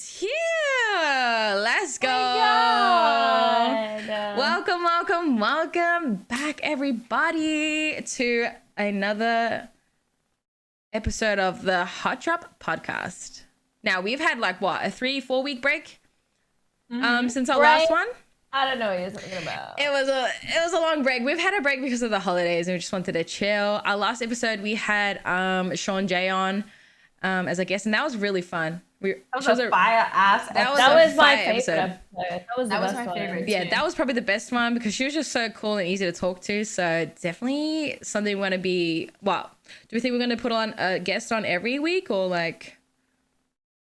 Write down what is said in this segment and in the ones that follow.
It's here. Let's go. Welcome back, everybody, to another episode of the Hot Drop podcast. Now, we've had like, what, a 3-4 week break since our last one? I don't know what you're talking about. It was a long break. We've had a break because of the holidays and we just wanted to chill. Our last episode, we had Sean J on as a guest, and that was really fun. That was a fire-ass episode. That was my favorite episode. That was my favorite too. Yeah, that was probably the best one because she was just so cool and easy to talk to. So definitely something we want to be. Well, do we think we're going to put on a guest on every week or like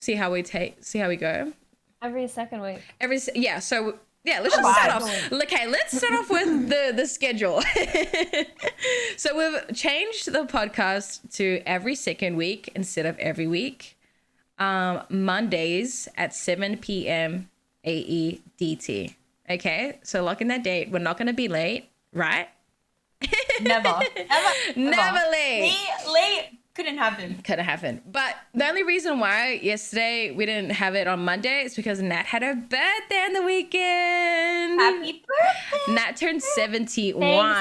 see how we go? Every second week. So let's just start off. Okay, let's start off with the schedule. So we've changed the podcast to every second week instead of every week. Mondays at 7 p.m. AEDT. Okay, so lock in that date. We're not going to be late, right? Never late. Late couldn't happen. But the only reason why yesterday we didn't have it on Monday is because Nat had her birthday on the weekend. Happy birthday. Nat turned 71.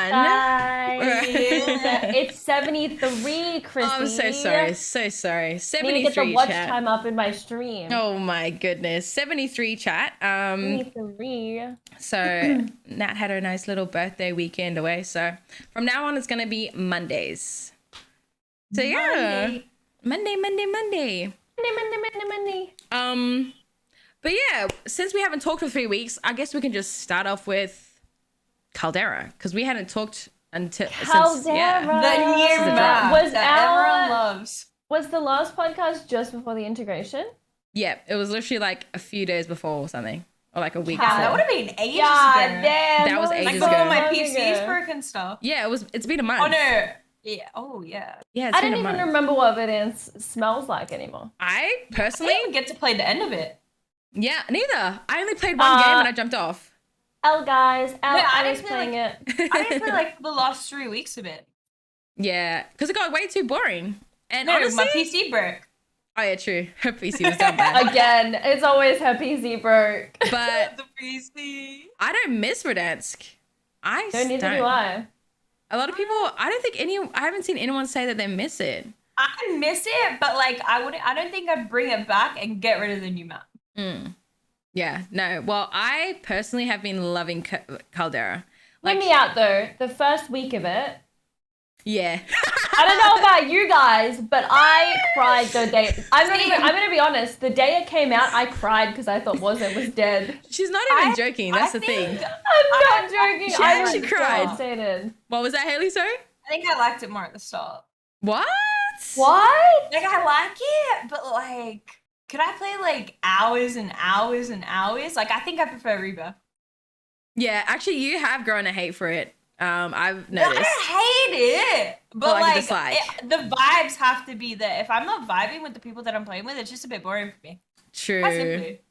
Thanks, guys. It's 73, Qrissy. Oh, I'm so sorry. 73 I need to get the watch chat. time up in my stream. Oh my goodness. 73 chat. 73. So Nat had her nice little birthday weekend away. So from now on, it's going to be Mondays. So yeah, Monday. But yeah, since we haven't talked for 3 weeks, I guess we can just start off with Caldera because we hadn't talked until Caldera. The new map that everyone loves. Was the last podcast just before the integration? Yeah, it was literally like a few days before or something, or like a week. Yeah, that would have been ages ago. Damn, that was ages ago. ago. Like, my PC's broken stuff. Yeah, it's been a month. Oh no. Yeah. Oh yeah. Yeah, I don't even remember what Verdansk smells like anymore. I I personally didn't get to play the end of it. Yeah, neither. I only played one game and I jumped off. Guys, I was didn't playing it. I didn't play like the last 3 weeks of it. Yeah, because it got way too boring. And No, honestly, my PC broke. Oh yeah, true. Her PC was done bad. Again, it's always her PC broke. But The PC. I don't miss Verdansk. Neither do I. A lot of people, I haven't seen anyone say that they miss it. I miss it, but like I don't think I'd bring it back and get rid of the new map. Yeah, no. Well, I personally have been loving Caldera. Hear me out though. The first week of it, yeah. I don't know about you guys, but I cried the day. I'm gonna be honest. The day it came out, I cried because I thought Warzone was dead. She's not even joking. That's the thing. I'm not joking. She I actually was cried. devastated. What was that, Haley? Sorry? I think I liked it more at the start. What? What? Like I like it, but like, could I play like hours and hours and hours? Like I think I prefer Reba. Yeah, actually, you have grown a hate for it. I've No, noticed. I don't hate it, but Like a like dislike. the vibes have to be there. If I'm not vibing with the people that I'm playing with, it's just a bit boring for me. Quite simply.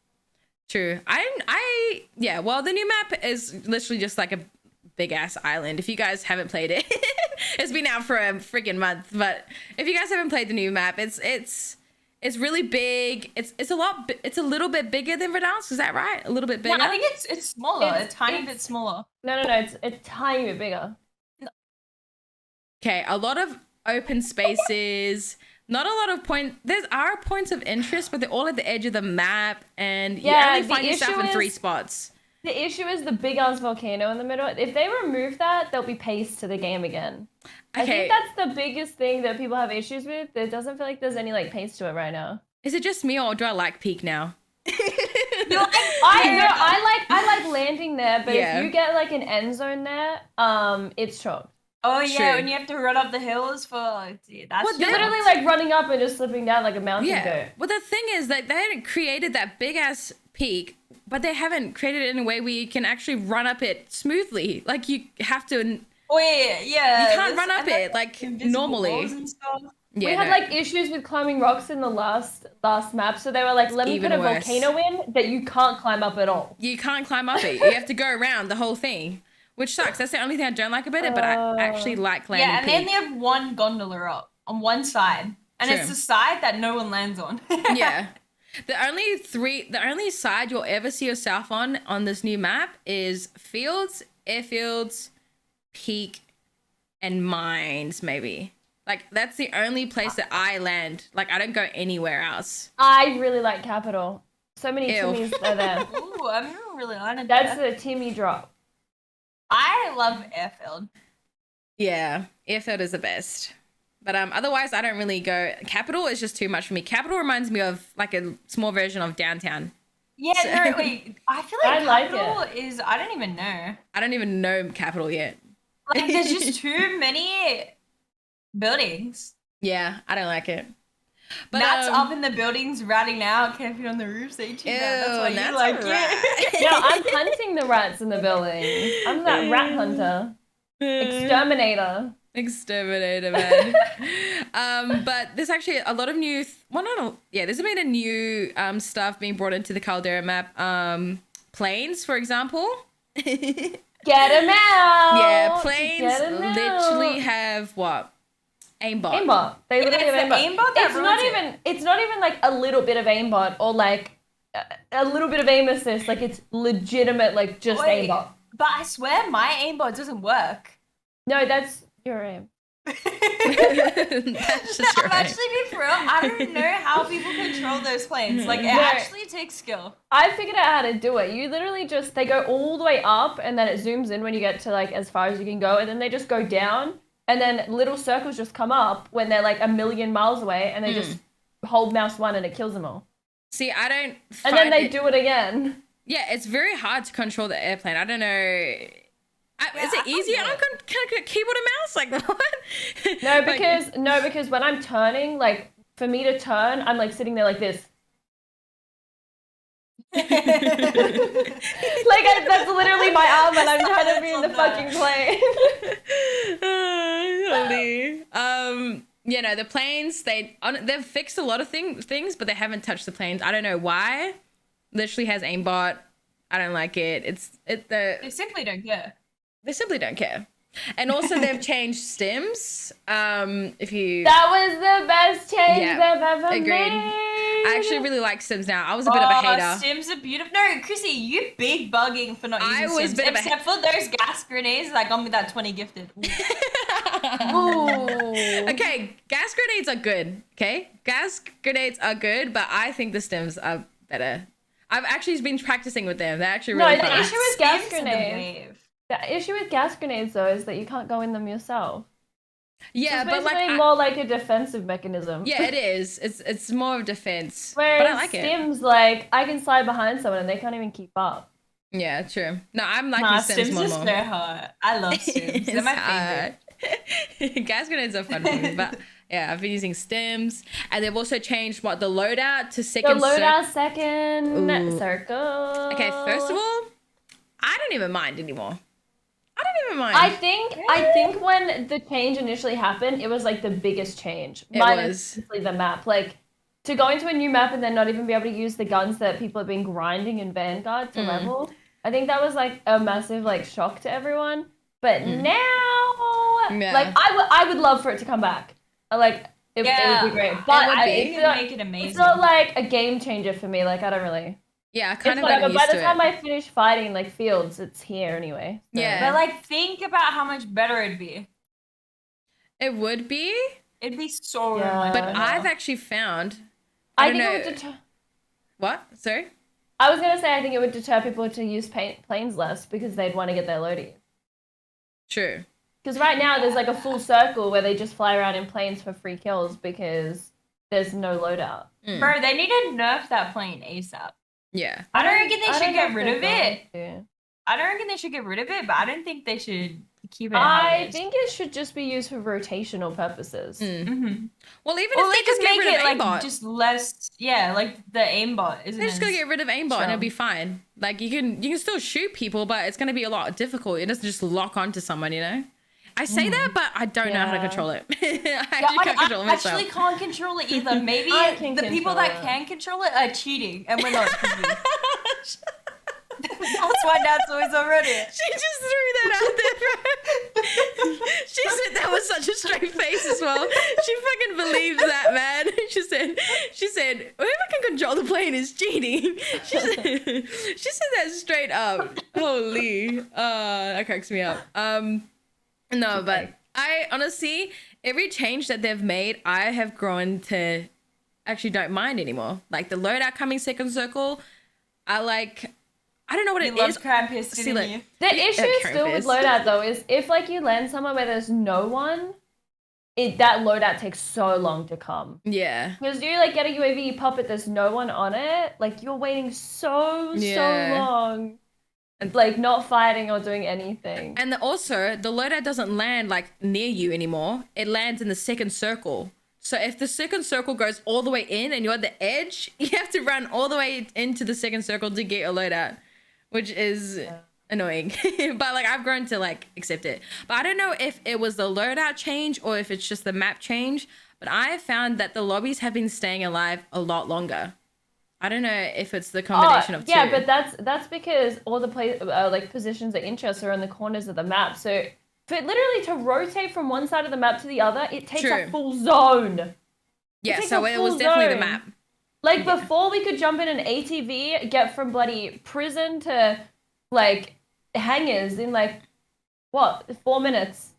True. Yeah, well, the new map is literally just like a big ass island. If you guys haven't played it, it's been out for a freaking month. But if you guys haven't played the new map, it's really big. It's a little bit bigger than Verdansk. Is that right? A little bit bigger. No, I think it's smaller. It's a tiny bit smaller. No. It's a tiny bit bigger. Okay, a lot of open spaces. Not a lot of there are points of interest, but they're all at the edge of the map, and you only find yourself in 3 spots. The issue is the big ass volcano in the middle. If they remove that, there'll be pace to the game again. Okay. I think that's the biggest thing that people have issues with. It doesn't feel like there's any like pace to it right now. Is it just me, or do I like Peak now? I like landing there, but Yeah. if you get like an end zone there, it's chalk. Oh yeah, True. when you have to run up the hills for that's You're literally like running up and just slipping down like a mountain Yeah. goat. Well, the thing is that they hadn't created that big ass peak, but they haven't created it in a way where you can actually run up it smoothly. Like you have to. Oh yeah. You can't run up it like normally. walls and stuff. Yeah, we had like issues with climbing rocks in the last map, so they were like, let me Even put a worse. volcano in that you can't climb up at all. You can't climb up it. You have to go around the whole thing, which sucks. That's the only thing I don't like about it, but I actually like landing Yeah, and they peak. only have one gondola up on one side, and True. it's the side that no one lands on. Yeah. The only side you'll ever see yourself on this new map is fields, airfields, peak, and mines, maybe. Like, that's the only place that I land. Like, I don't go anywhere else. I really like Capital. So many Timmies are there. Ooh, I'm really on it. That's the Timmy drop. I love airfield. Yeah, airfield is the best. But otherwise, I don't really go. Capital is just too much for me. Capital reminds me of like a small version of downtown. Yeah, So- no, wait. I feel like I like Capital is. I don't even know. I don't even know Capital yet. Like, there's just too many buildings. Yeah, I don't like it. But Nat's up in the buildings, ratting out, camping on the roofs, eating that. That's why Nat's you like a rat. it. No, I'm hunting the rats in the building. I'm that rat hunter. Exterminator. Exterminator, man. But there's actually a lot of new there's been a new stuff being brought into the Caldera map. Planes, for example. Get him out. Yeah, planes Get 'em literally out. have what? Aimbot. Aimbot. They literally it's have the aimbot. aimbot that It's not ruins even. It's not even like a little bit of aimbot or like a little bit of aim assist. Like it's legitimate. Like just Wait. aimbot. But I swear my aimbot doesn't work. No, that's your aim. That's No, just I'm right. actually being for real. I don't know how people control those planes. Like, it No. actually takes skill. I figured out how to do it. You literally just they go all the way up and then it zooms in when you get to like as far as you can go and then they just go down and then little circles just come up when they're like a million miles away and they just hold mouse 1 and it kills them all. See, I don't And then they it- do it again. Yeah, it's very hard to control the airplane. I don't know. Is I it easier get on keyboard and mouse? Like what? No, because when I'm turning, like for me to turn, I'm like sitting there like this. Like that's literally my arm and I'm trying to be in the fucking plane. The planes, they've fixed a lot of things, but they haven't touched the planes. I don't know why. Literally has aimbot. I don't like it. They simply don't care. They simply don't care. And also they've changed stims. If you That was the best change Yeah, they've ever agreed. made. I actually really like stims now. I was a bit of a hater. Stims are beautiful. No, Qrissy, you big bugging for not I using was Stims. a bit of a Except for those gas grenades that got me that 20 gifted. Ooh. Okay, gas grenades are good. Okay, gas grenades are good, but I think the stims are better. I've actually been practicing with them. They're actually really No, the fun. issue with gas Stims are the grenades. wave. The issue with gas grenades though is that you can't go in them yourself. Yeah, It's but like, basically more like a defensive mechanism. yeah, it is. It's more of defense. Whereas But I like it. Stims, like, I can slide behind someone and they can't even keep up. Yeah, true. No, I'm liking Nah, stims Stims more. is more. so hot. I love Stims. They're It's my favorite. hard. Gas grenades are fun for me, but yeah, I've been using stims, and they've also changed the loadout to The second. loadout second Ooh. circle. Okay, first of all, I don't even mind anymore. I don't even mind. I think when the change initially happened, it was like the biggest change. It Minus was. obviously the map. Like to go into a new map and then not even be able to use the guns that people have been grinding in Vanguard to level. I think that was like a massive like shock to everyone. But now, Yeah. like I would love for it to come back. Like it would be great. But would be. They could make it amazing. it's not like a game changer for me. Like I don't really. Yeah, I kind It's of got whatever. used By to the time it. I finish fighting like fields, it's here anyway. So. Yeah. But like, think about how much better it'd be. It would be, It'd be so Yeah. much but better. I've actually found. I don't think know. it would deter. What? Sorry. I was gonna say I think it would deter people to use planes less because they'd want to get their loadies. True. Because right now there's like a full circle where they just fly around in planes for free kills because there's no loadout. Bro, they need to nerf that plane ASAP. Yeah. I don't reckon they I should don't know get if rid they're of it. going to. I don't reckon they should get rid of it, but I don't think they should keep it how I it is. think it should just be used for rotational purposes. Mm-hmm. Well, even Or if they just get rid of it aimbot, just less, like the aimbot isn't. they just gotta as- get rid of aimbot and it'll be fine. Like you can still shoot people, but it's gonna be a lot difficult. It doesn't just lock onto someone, you know. I say that, but I don't know how to Yeah. control it. I Yeah, actually can't control it I myself. actually can't control it either. Maybe I can the people control that it. can control it are cheating, and we're not. That's why Nat's always already. She just threw that out there, bro. She said that was such a straight face as well. She fucking believes that, man. She said, whoever can control the plane is cheating. She said that straight up. Holy. That cracks me up. No, but I honestly, every change that they've made, I have grown to actually don't mind anymore. Like the loadout coming second circle, I don't know what it is. Krampus, didn't you? The issue still with loadout though is if like you land somewhere where there's no one, that loadout takes so long to come. Yeah. Because you like get a UAV, you pop it, there's no one on it. Like you're waiting so long. And like not fighting or doing anything. And also the loadout doesn't land like near you anymore. It lands in the second circle. So if the second circle goes all the way in and you're at the edge, you have to run all the way into the second circle to get your loadout, which is annoying. But like I've grown to like accept it. But I don't know if it was the loadout change or if it's just the map change. But I found that the lobbies have been staying alive a lot longer. I don't know if it's the combination of two. Yeah, but that's because all the positions of interest are in the corners of the map. So for literally to rotate from one side of the map to the other, it takes a full zone. Yeah, so it was definitely the map. Like before we could jump in an ATV, get from bloody prison to like hangars in like what 4 minutes.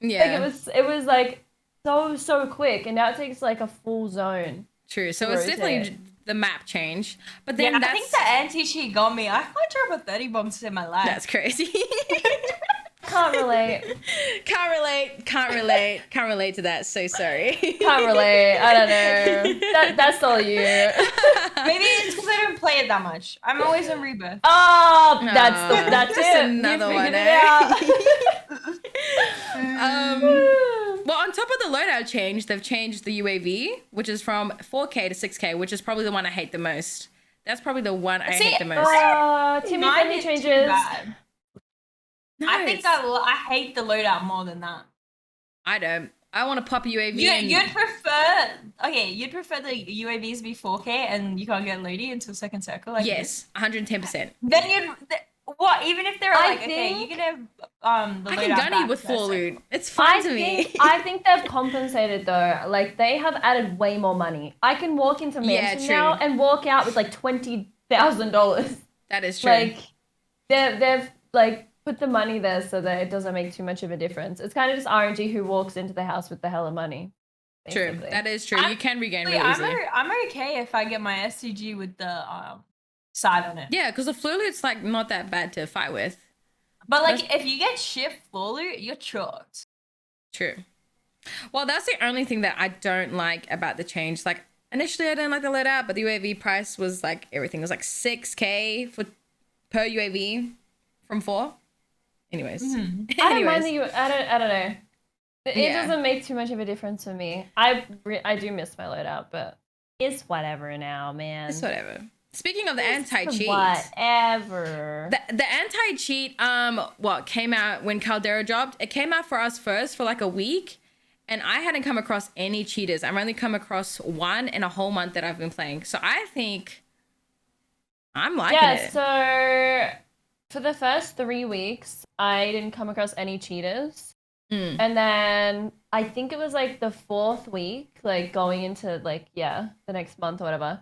Yeah, like it was like so quick, and now it takes like a full zone. True. So it's definitely the map change, but then I think the anti-cheat got me. I can't drop a 30 bombs in my life. That's crazy. Can't relate. Can't relate to that. So sorry. Can't relate. I don't know. That's all you. Maybe it's because I don't play it that much. I'm always in Rebirth. Oh, that's it. Another one. Well, on top of the loadout change, they've changed the UAV, which is from 4K to 6K, which is probably the one I hate the most. That's probably the one I hate the most. Team friendly changes. Nice. I think I hate the loadout more than that. I don't. I want to pop a UAV. You'd prefer the UAVs be 4K and you can't get loady until second circle. Like yes, 110%. Then what? Even if they're like, okay, you can have the loadout. I can gunny with full loot. It's fine to me. I think they've compensated though. Like they have added way more money. I can walk into mansion now and walk out with like $20,000. That is true. Like they've like put the money there so that it doesn't make too much of a difference. It's kind of just RNG who walks into the house with the hella money. Basically. True, that is true. You can regain really easily. I'm okay if I get my SCG with the side on it. Yeah, because the floor loot's like not that bad to fight with. But like if you get shift floor loot, you're chalked. True. Well, that's the only thing that I don't like about the change. Like initially I didn't like the loadout, but the UAV price was like everything was like 6K per UAV from 4. Anyways. Mm-hmm. I don't mind I don't know. It doesn't make too much of a difference for me. I do miss my loadout, but it's whatever now, man. It's whatever. Speaking of the anti-cheat. Whatever. The anti-cheat, came out when Caldera dropped. It came out for us first for like a week, and I hadn't come across any cheaters. I've only come across one in a whole month that I've been playing. So I think I'm liking it. Yeah, so for the first 3 weeks, I didn't come across any cheaters. And then I think it was like the 4th week, like going into like, the next month or whatever.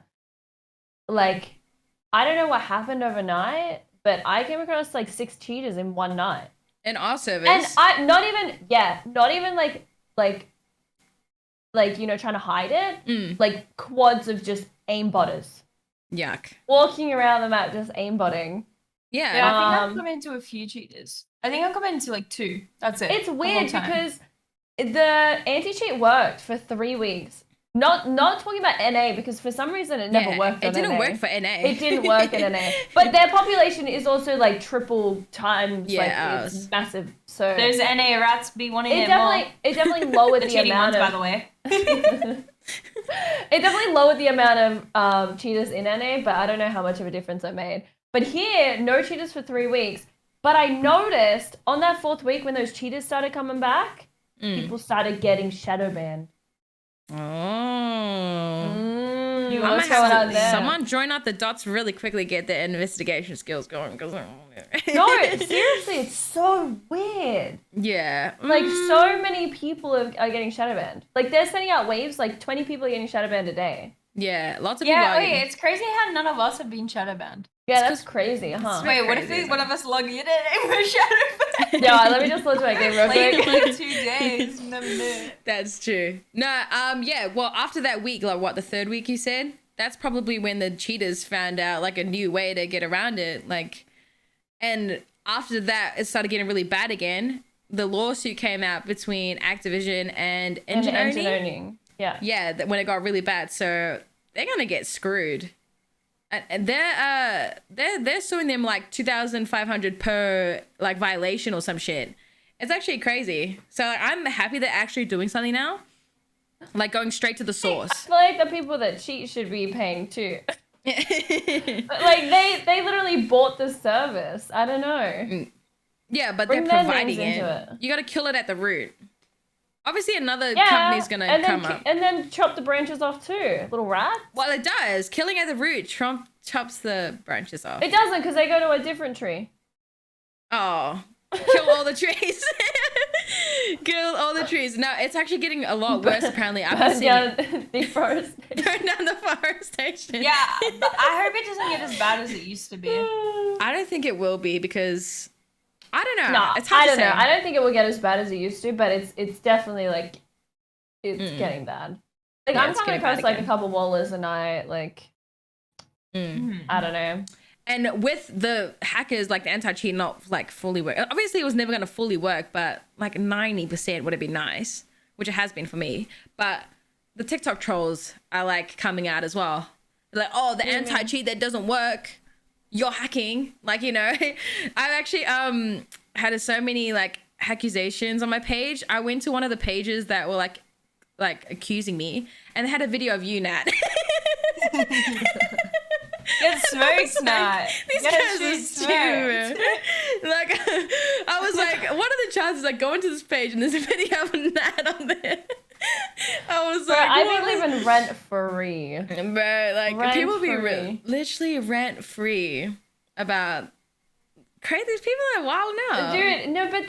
Like, I don't know what happened overnight, but I came across like 6 cheaters in one night. In our service. And I not even like, you know, trying to hide it. Like quads of just aimbotters. Yuck. Walking around the map just aimbotting. Yeah, I think I've come into a few cheaters. I think I've come into like 2. That's it. It's weird because the anti-cheat worked for 3 weeks. Not talking about NA because for some reason it never worked on NA. It didn't work for NA. It didn't work in NA. But their population is also like triple times. It's massive. So those NA rats be wanting it more. It definitely lowered the amount ones, by the way. It definitely lowered the amount of cheaters in NA, but I don't know how much of a difference it made. But here, no cheaters for 3 weeks. But I noticed on that 4th week when those cheaters started coming back, people started getting shadow banned. Oh. You see I'm what's gonna going have on there. someone join up the dots really quickly, get their investigation skills going. Because No, seriously, it's so weird. yeah, Like, so many people are getting shadow banned. Like, they're sending out waves, like, 20 people are getting shadow banned a day. yeah, lots of people. Yeah, Are wait, it's crazy how none of us have been shadow banned. Yeah, that's crazy, huh? Wait, what if one of us log in and we're shadow banned? Yeah, let me just look at my game real Played in quick. like 2 days. Never knew. That's true. No, yeah. Well, after that week, like what, the third week you said, that's probably when the cheaters found out like a new way to get around it. Like, and after that, it started getting really bad again. The lawsuit came out between Activision and engine owning. Yeah. Yeah, when it got really bad, so they're gonna get screwed. And they're suing them like 2,500 per like violation or some shit. It's actually crazy. So like, I'm happy they're actually doing something now, like going straight to the source. I feel like the people that cheat should be paying too. But like they literally bought the service. I don't know. Yeah, but Bring they're their providing names it. into it. You got to kill it at the root. Obviously, another company's gonna come up. And then chop the branches off too. Little rat. Well, it does. Killing at the root chops the branches off. It doesn't because they go to a different tree. Oh, kill all the trees. Kill all the trees. No, it's actually getting a lot worse. Apparently, I've Burn seen down deforestation. burn down the forestation. Yeah, but I hope it doesn't get as bad as it used to be. I don't think it will be because I don't know. No, It's hard I to don't say. know. I don't think it will get as bad as it used to, but it's definitely like it's getting bad. Like Yeah, I'm it's coming getting bad across like again. a couple wallers a night. Like Mm. I don't know. And with the hackers, like the anti-cheat not like fully work. Obviously, it was never going to fully work, but like 90% would have been nice, which it has been for me. But the TikTok trolls are like coming out as well. They're like, oh, the anti-cheat that doesn't work, you're hacking. Like, you know, I've actually had so many like accusations on my page. I went to one of the pages that were like accusing me, and they had a video of you, Nat. Get smoked, Nat. These Get guys are shit stupid. Like, I was like, what are the chances I go into this page and there's a video of Nat on there? I was Bro, like, I what? been living rent free. Bro, like Rent people be free. literally rent free about crazy. These people are wild now, Dude, no, but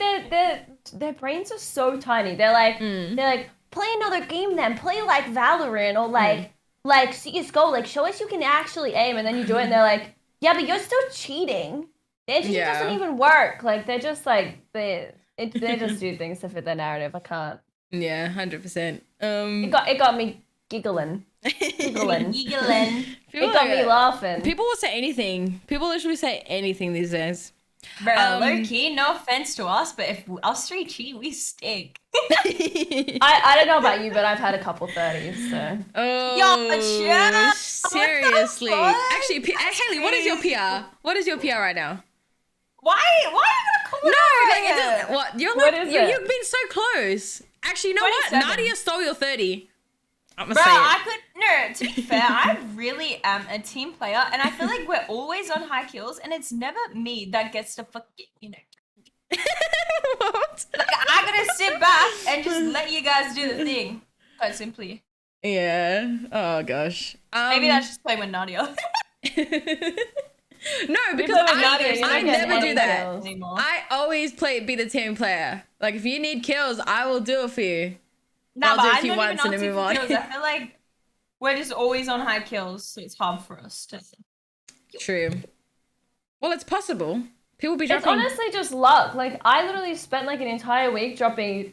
their brains are so tiny. They're like play another game then. Play like Valorant or like CS:GO. Like show us you can actually aim, and then you do it, and they're like, yeah, but you're still cheating. It just doesn't even work. Like they're just like they just do things to fit their narrative. I can't. Yeah, 100%. It got me giggling. Giggling. It got me laughing. People will say anything. People literally say anything these days. Bro, low key, no offense to us, but if us three cheat, we stink. I don't know about you, but I've had a couple 30s, so. Oh, Yo, shut up. seriously. What the fuck? Actually, Haley, what is your PR? What is your PR right now? Why are you gonna call it No, out like, here? it doesn't, what? You're What like, is it? you've been so close. Actually, you know what? 27. Nadia stole your 30. I'm gonna Bro, say it. I could no. To be fair, I really am a team player, and I feel like we're always on high kills, and it's never me that gets to fucking What? Like, I gotta sit back and just let you guys do the thing. Quite simply. Yeah. Oh gosh. Maybe that's just playing with Nadia. No, because play with Nadia, you're I not getting never do any that. kills. anymore. I always be the team player. Like if you need kills, I will do it for you. Nah, I'll but do a I'm few not once even and on then move on. kills. I feel like we're just always on high kills, so it's hard for us to. True. Well, it's possible. People be It's dropping. honestly just luck. Like, I literally spent like an entire week dropping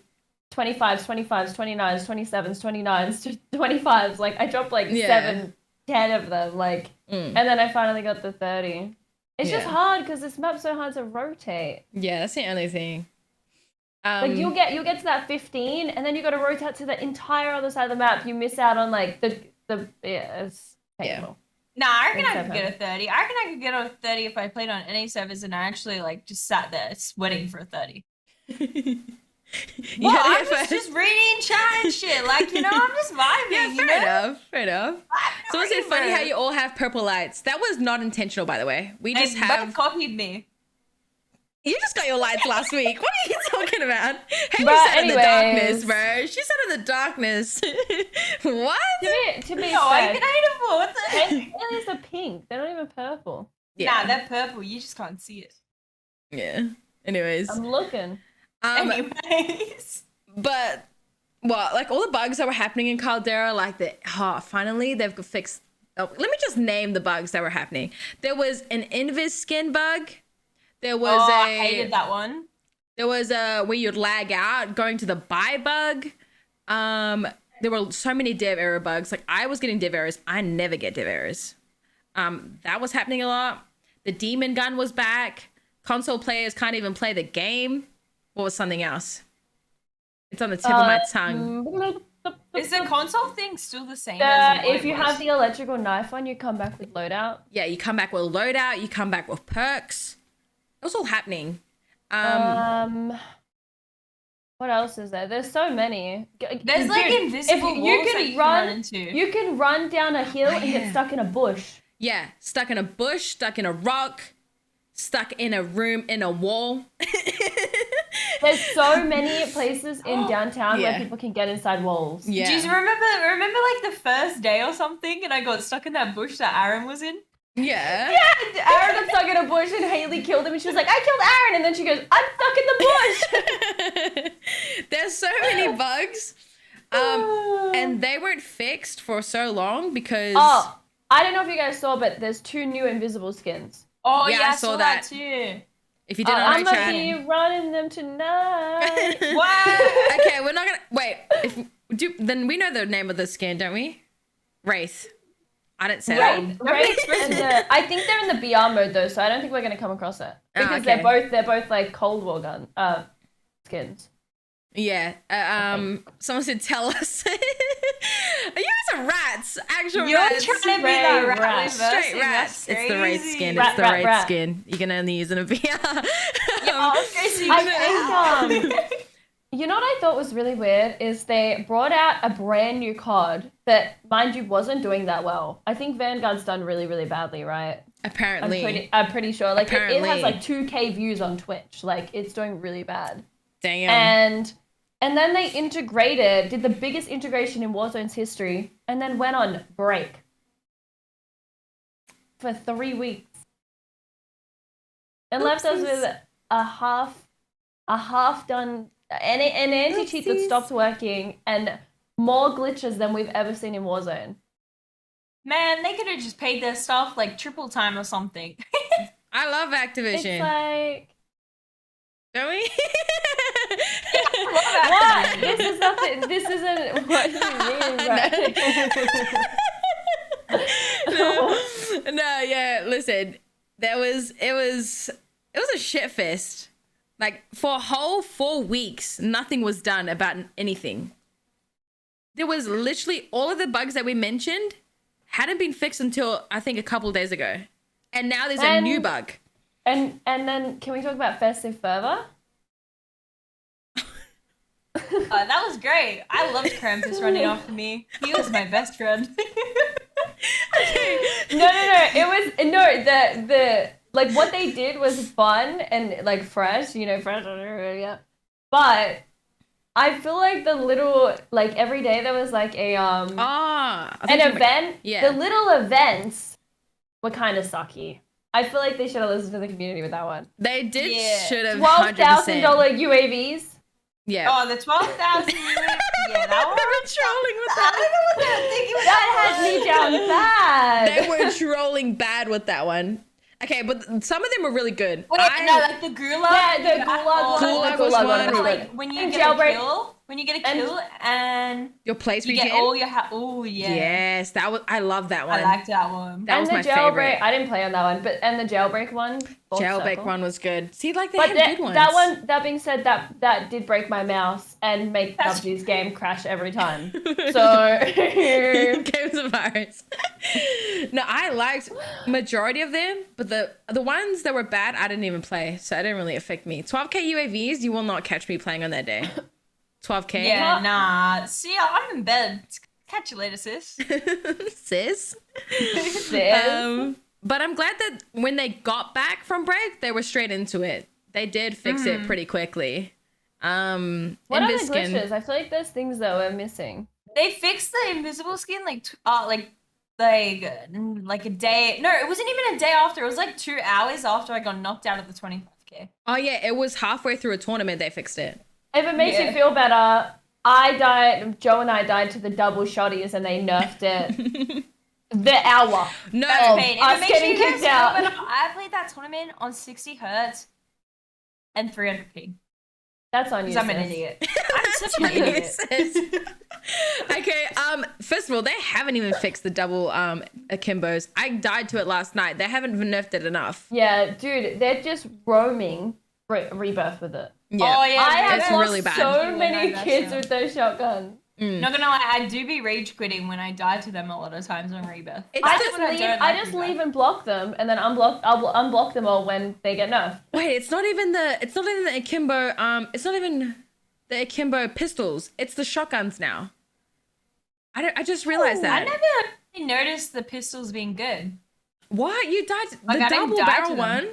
25s, 29s, 27s, 29s, 25s. Like, I dropped like 7, 10 of them. Like, and then I finally got the 30. It's just hard because this map's so hard to rotate. Yeah, that's the only thing. Like you'll get to that 15, and then you got to rotate to the entire other side of the map. You miss out on like the it's painful. Nah, I reckon I It's could get a 30. I reckon I could get a 30 if I played on any servers and I actually like just sat there sweating for a 30. Well, I'm just reading chat and shit. Like, you know, I'm just vibing. Yeah, you fair know? enough. Fair enough. Someone said funny how you all have purple lights. That was not intentional, by the way. We just They have. copied me. You just got your lights last week. What are you talking about? Haley But said in the darkness, anyways. bro. She said in the darkness. What? To be No, I fair, can hate it for what the aliens are pink. They're not even purple. Nah, they're purple. You just can't see it. Yeah. Anyways. I'm looking. Anyways. But well, like all the bugs that were happening in Caldera, like finally they've fixed. Oh, let me just name the bugs that were happening. There was an invis skin bug. There was I hated that one. There was a where you'd lag out going to the buy bug. There were so many dev error bugs. Like I was getting dev errors. I never get dev errors. That was happening a lot. The demon gun was back. Console players can't even play the game. What was something else? It's on the tip of my tongue. Is the console thing still the same? As If you have the electrical knife on, you come back with loadout. Yeah, you come back with loadout. You come back with perks. It was all happening. What else is there? There's so many. There's like Dude, invisible if walls that you can run into. You can run down a hill and get stuck in a bush. Yeah, stuck in a bush, stuck in a rock, stuck in a room, in a wall. There's so many places in downtown Yeah. where people can get inside walls. Yeah. Do you remember like the first day or something and I got stuck in that bush that Aaron was in? Yeah. Yeah, Aaron got stuck in a bush and Haley killed him and she was like, I killed Aaron, and then she goes, I'm stuck in the bush. There's so many bugs. And they weren't fixed for so long because Oh, I don't know if you guys saw, but there's 2 new invisible skins. Oh Yeah, yeah, I I saw saw that. that too. if you didn't I'm know, gonna chat. be running them tonight. What? Okay, we're not gonna wait. Then we know the name of the skin, don't we? Wraith. I didn't say that. I think they're in the BR mode though, so I don't think we're gonna come across it because okay. they're both like Cold War gun skins. Yeah. Someone said tell us. You guys are rats. Actual You're rats. trying to be that rat rats. Straight reversing. rats. That's It's the Wraith crazy. skin. Rat, It's the rat, Wraith rat. skin. You can only use it in a VR. Qrissy, I think you know what I thought was really weird is they brought out a brand new COD that, mind you, wasn't doing that well. I think Vanguard's done really, really badly, right? Apparently. I'm pretty sure. Like it Apparently. has like 2K views on Twitch. Like it's doing really bad. Damn. And then they did the biggest integration in Warzone's history, and then went on break for 3 weeks. And left us with a half done, an anti-cheat that stopped working, and more glitches than we've ever seen in Warzone. Man, they could have just paid their staff like triple time or something. I love Activision. It's like, Don't we? what? This is nothing. This isn't what you mean, right? No, yeah, listen. It was a shit fest. Like for a whole 4 weeks, nothing was done about anything. There was literally all of the bugs that we mentioned hadn't been fixed until I think a couple of days ago. And now there's a new bug. And then can we talk about festive fervor? That was great. I loved Krampus running after me. He was my best friend. No. The like what they did was fun and like fresh, fresh. Yeah. But I feel like the little like every day there was like a an event. Yeah. The little events were kind of sucky. I feel like they should have listened to the community with that one. They did should have $12,000 UAVs. Yeah. Oh, the 12,000. Yeah, that one. They were trolling with I that. don't know what they were thinking with That had me down bad. They were trolling bad with that one. Okay, but some of them were really good. Wait, no, like the gulag. Yeah, the gulag Gulag one. was one. was Like good. when you And get jailbreak. a kill, and Your place you regen. get all your oh yeah. Yes, that was. I love that one. I liked that one. That was and my the jailbreak, favorite. I didn't play on that one, and the jailbreak one. Jailbreak one was good. See, like they But had good ones. that one, that being said, that did break my mouse and make PUBG's game crash every time. So Games of virus. No, I liked majority of them, but the ones that were bad, I didn't even play, so it didn't really affect me. 12k UAVs, you will not catch me playing on that day. 12k. Yeah, nah. See, I'm in bed. Catch you later, sis. Sis. Sis. But I'm glad that when they got back from break, they were straight into it. They did fix it pretty quickly. What are the Inviskin. glitches? I feel like there's things that we're missing. They fixed the invisible skin like a day. No, it wasn't even a day after. It was like 2 hours after I got knocked out of the 25k. Oh yeah, it was halfway through a tournament they fixed it. If it makes you feel better, Joe and I died to the double shotties and they nerfed it. The hour. No, us getting kicked out. I played that tournament on 60 hertz and 300 ping. That's on you. Because I'm an idiot. I'm such an idiot. Okay, first of all, they haven't even fixed the double akimbos. I died to it last night. They haven't nerfed it enough. Yeah, dude, they're just roaming rebirth with it. Yeah. Oh yeah, I have it's lost really bad. so many kids with those shotguns. Not gonna lie, I do be rage quitting when I die to them a lot of times on rebirth. I just leave and block them, and then I'll unblock them all when they get nerfed. Wait, it's not even the akimbo. It's not even the akimbo pistols. It's the shotguns now. I just realized that. I never really noticed the pistols being good. What? You died Like, the I didn't double die barrel to them. one?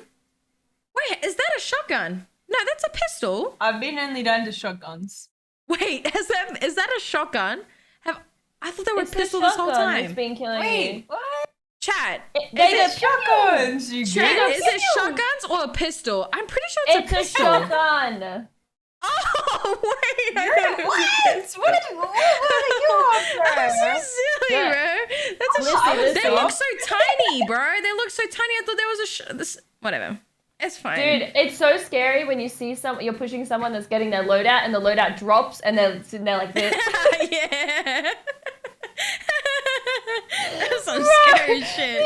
Wait, is that a shotgun? No, that's a pistol. I've been only down to shotguns. Wait, is that a shotgun? I thought they were It's the pistols this whole shotgun time. that's been killing Wait, you. what? Chat. They're Shotguns, you Chat, good? is it shotguns or a pistol? I'm pretty sure it's a It's a pistol. shotgun. Oh, wait. What are you on, That's bro? so silly, Yeah. bro. That's a Listen, they listen. look so tiny, bro. They look so tiny. I thought there was whatever. It's fine. Dude, it's so scary when you see you're pushing someone that's getting their loadout and the loadout drops and they're sitting there like this. Yeah. That's some scary shit.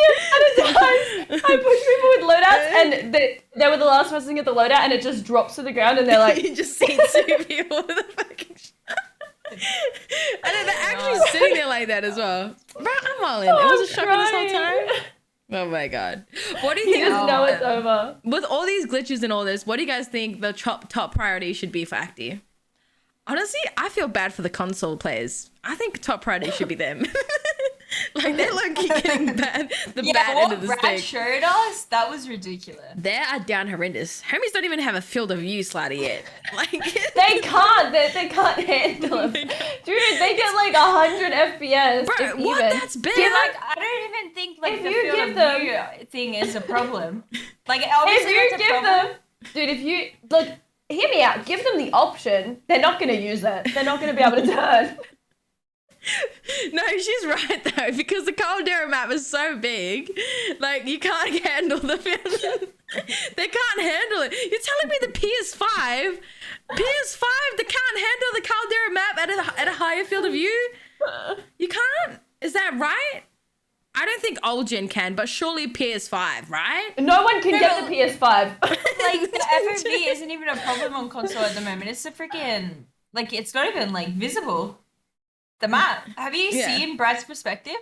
I push people with loadouts and they were the last person to get the loadout and it just drops to the ground and they're like, You just see two people with a fucking and then they're actually sitting there like that as well. Bro, I'm all in. It was a shotgun this whole time. Oh my god. What do you you think? just know it's over. With all these glitches and all this, what do you guys think the top priority should be for Acti? Honestly, I feel bad for the console players. I think top priority should be them. Like they're like getting the bad end of the Brad stick. showed us, that was ridiculous. They are down horrendous. Homies don't even have a field of view slider yet. Like They can't handle it. Dude, they get like 100 FPS. Bro, if what? even. That's bad. I don't even think like If the you field give of them- view thing is a problem. Like If obviously you it's a give problem. them, dude, if you look, hear me out. Give them the option. They're not gonna use it. They're not gonna be able to turn. No, she's right though, because the Caldera map is so big. Like you can't handle the field. They can't handle it. You're telling me the PS5, they can't handle the Caldera map at a higher field of view? You can't? Is that right? I don't think old gen can, but surely PS5, right? No one can get the PS5. Like the FOV isn't even a problem on console at the moment. It's a freaking like it's not even like visible. The map. Have you seen Brad's perspective?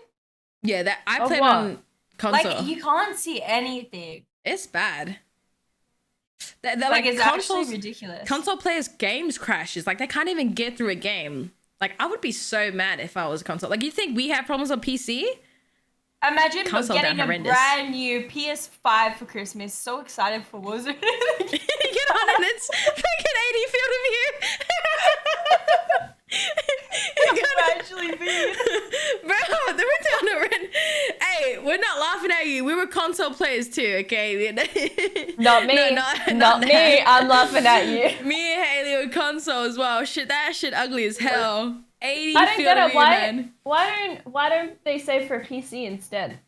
Yeah, that I Of played what? on console. Like you can't see anything. It's bad. They're Like it's consoles, actually ridiculous. console players' games crashes. Like they can't even get through a game. Like I would be so mad if I was a console. Like you think we have problems on PC? Imagine Console getting down a horrendous. brand new PS5 for Christmas. So excited for Warzone. Get on and it's fucking 80 field of view. I'm actually being. Bro, they were down a run. Hey, we're not laughing at you. We were console players too, okay? Not me. No, not me. that. I'm laughing at you. Me and Haley were console as well. That shit ugly as hell. 80 I don't field get of it. view, man. Why don't they save for PC instead?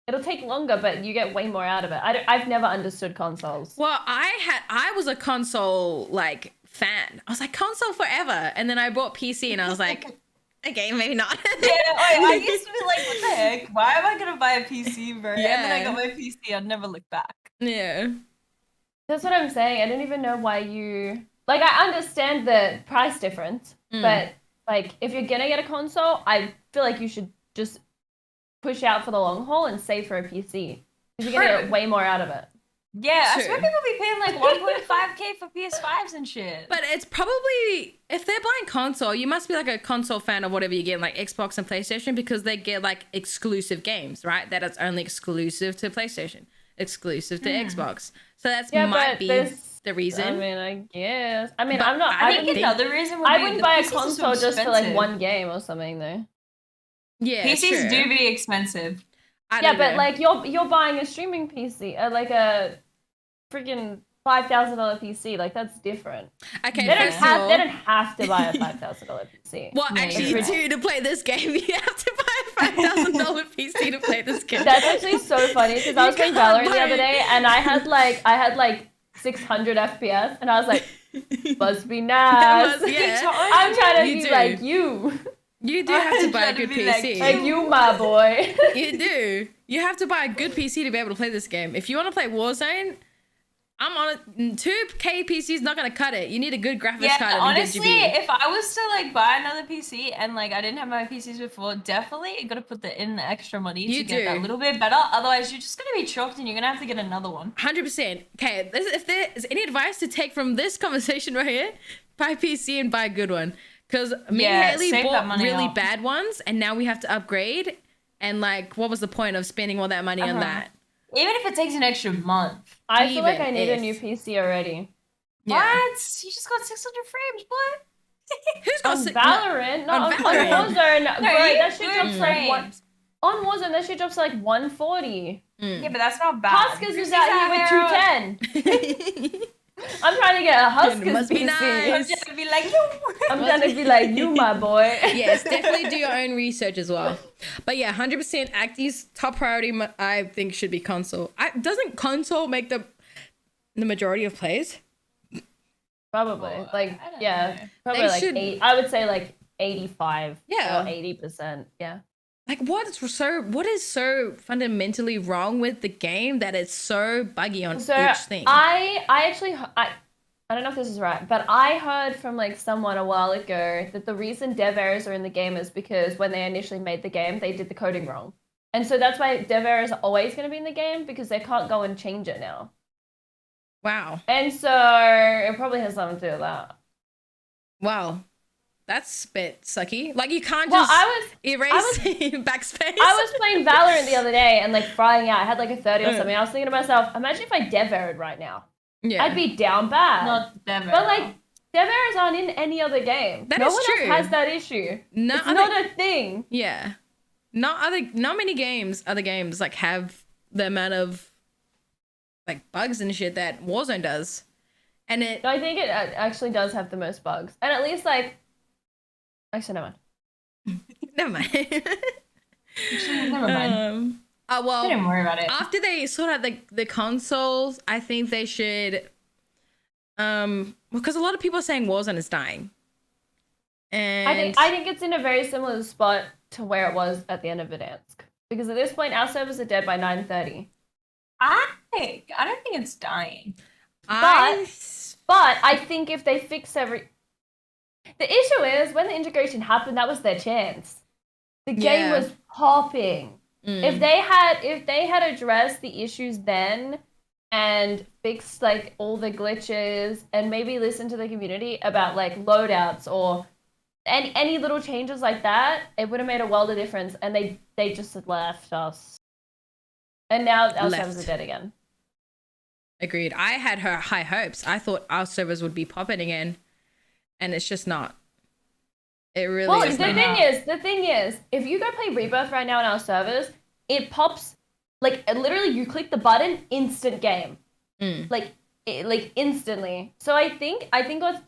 It'll take longer, but you get way more out of it. I've never understood consoles. Well, I was a console like fan. I was like console forever, and then I bought PC, and I was like, okay, maybe not. Yeah, I used to be like, what the heck? Why am I gonna buy a PC, bro? Yeah. And then I got my PC. I'd never look back. Yeah. That's what I'm saying. I don't even know why you like. I understand the price difference, but like if you're gonna get a console, I feel like you should just push out for the long haul and save for a PC because you're gonna get way more out of it. Yeah, I True. swear people be paying like 1.5k for PS5s and shit. But it's probably, if they're buying console, you must be like a console fan of whatever you get, like Xbox and PlayStation, because they get like exclusive games, right? That it's only exclusive to PlayStation, exclusive to Xbox. So that's Yeah, might but be. there's the reason. I mean, I guess. I mean, But I'm not. I think another reason would be I wouldn't the buy a PCs are so console just for like expensive. one game or something though. Yeah, PCs true. do be expensive. Yeah, but like you're buying a streaming PC, like a freaking $5,000 PC. Like that's different. Okay, They don't first of all, they don't have to buy a $5,000 PC. well, Yeah, actually, you're you do to play this game. You have to buy a $5,000 PC to play this game. That's actually so funny because I was playing can't Valorant the buy other day and I had like 600 FPS and I was like, must be nice. Yeah. I'm trying to You be do. like you. You do have to buy a trying to good be like PC. Like you, my boy. You do. You have to buy a good PC to be able to play this game. If you want to play Warzone, I'm on it. 2K PC is not gonna cut it. You need a good graphics card and honestly, a good GPU. if I was to like buy another PC and like I didn't have my PCs before, definitely you gotta put in the extra money You to get that do. little bit better. Otherwise, you're just gonna be choked and you're gonna have to get another one. 100%. Okay, if there is any advice to take from this conversation right here, buy a PC and buy a good one. Because me Yeah, and Haley save that bought money really up. bad ones, and now we have to upgrade. And like, what was the point of spending all that money on that? Even if it takes an extra month. I feel like Even I need a if- new PC already. Yeah. What? You just got 600 frames, boy. Who's got On si- Valorant, not on on Valorant. Warzone. No, Bro, you that shit good drops like one. frames. On Warzone, that shit drops to like 140. Yeah, but that's not bad. Huskers is Qrissy out here with 210. I'm trying to get a Huskers must be PC. nice. I'm just gonna be like, yo. I'm trying to be like you, my boy. Yes, definitely do your own research as well. But yeah, 100% Acti's top priority, I think, should be console. Doesn't console make the majority of plays? Probably. Oh, Like, I don't yeah. know. Probably They like should- 8. I would say like 85. Yeah. Or 80%. Yeah. Like, what is so fundamentally wrong with the game that it's so buggy on So each thing? I actually I don't know if this is right, but I heard from like someone a while ago that the reason dev errors are in the game is because when they initially made the game, they did the coding wrong. And so that's why dev errors are always going to be in the game because they can't go and change it now. Wow. And so it probably has something to do with that. Wow. That's a bit sucky. Like, you can't Well, just erase backspace. I was playing Valorant the other day and like frying out. I had like a 30 or something. I was thinking to myself, imagine if I dev errored right now. Yeah. I'd be down bad. Not them. But like, dev errors aren't in any other game. That no is one true. else has that issue. No It's other- not a thing. Yeah. Not many other games like have the amount of like bugs and shit that Warzone does. And it No, I think it actually does have the most bugs. And at least like, actually, never mind. never mind. Never mind. Well, Don't worry about it. after they sort out the consoles, I think they should because a lot of people are saying Warzone is dying. And I think it's in a very similar spot to where it was at the end of Verdansk. Because at this point, our servers are dead by 9:30. I don't think it's dying. But I think if they fix the issue is when the integration happened, that was their chance. The game Yeah. was popping. If they had addressed the issues then and fixed like all the glitches and maybe listened to the community about like loadouts or any little changes like that, it would have made a world of difference. And they just had left us. And now our servers are dead again. Agreed. I had high hopes. I thought our servers would be popping again, and it's just not. It really Well, is the not. thing is, if you go play Rebirth right now on our servers, it pops like literally. You click the button, instant game, like instantly. So I think what's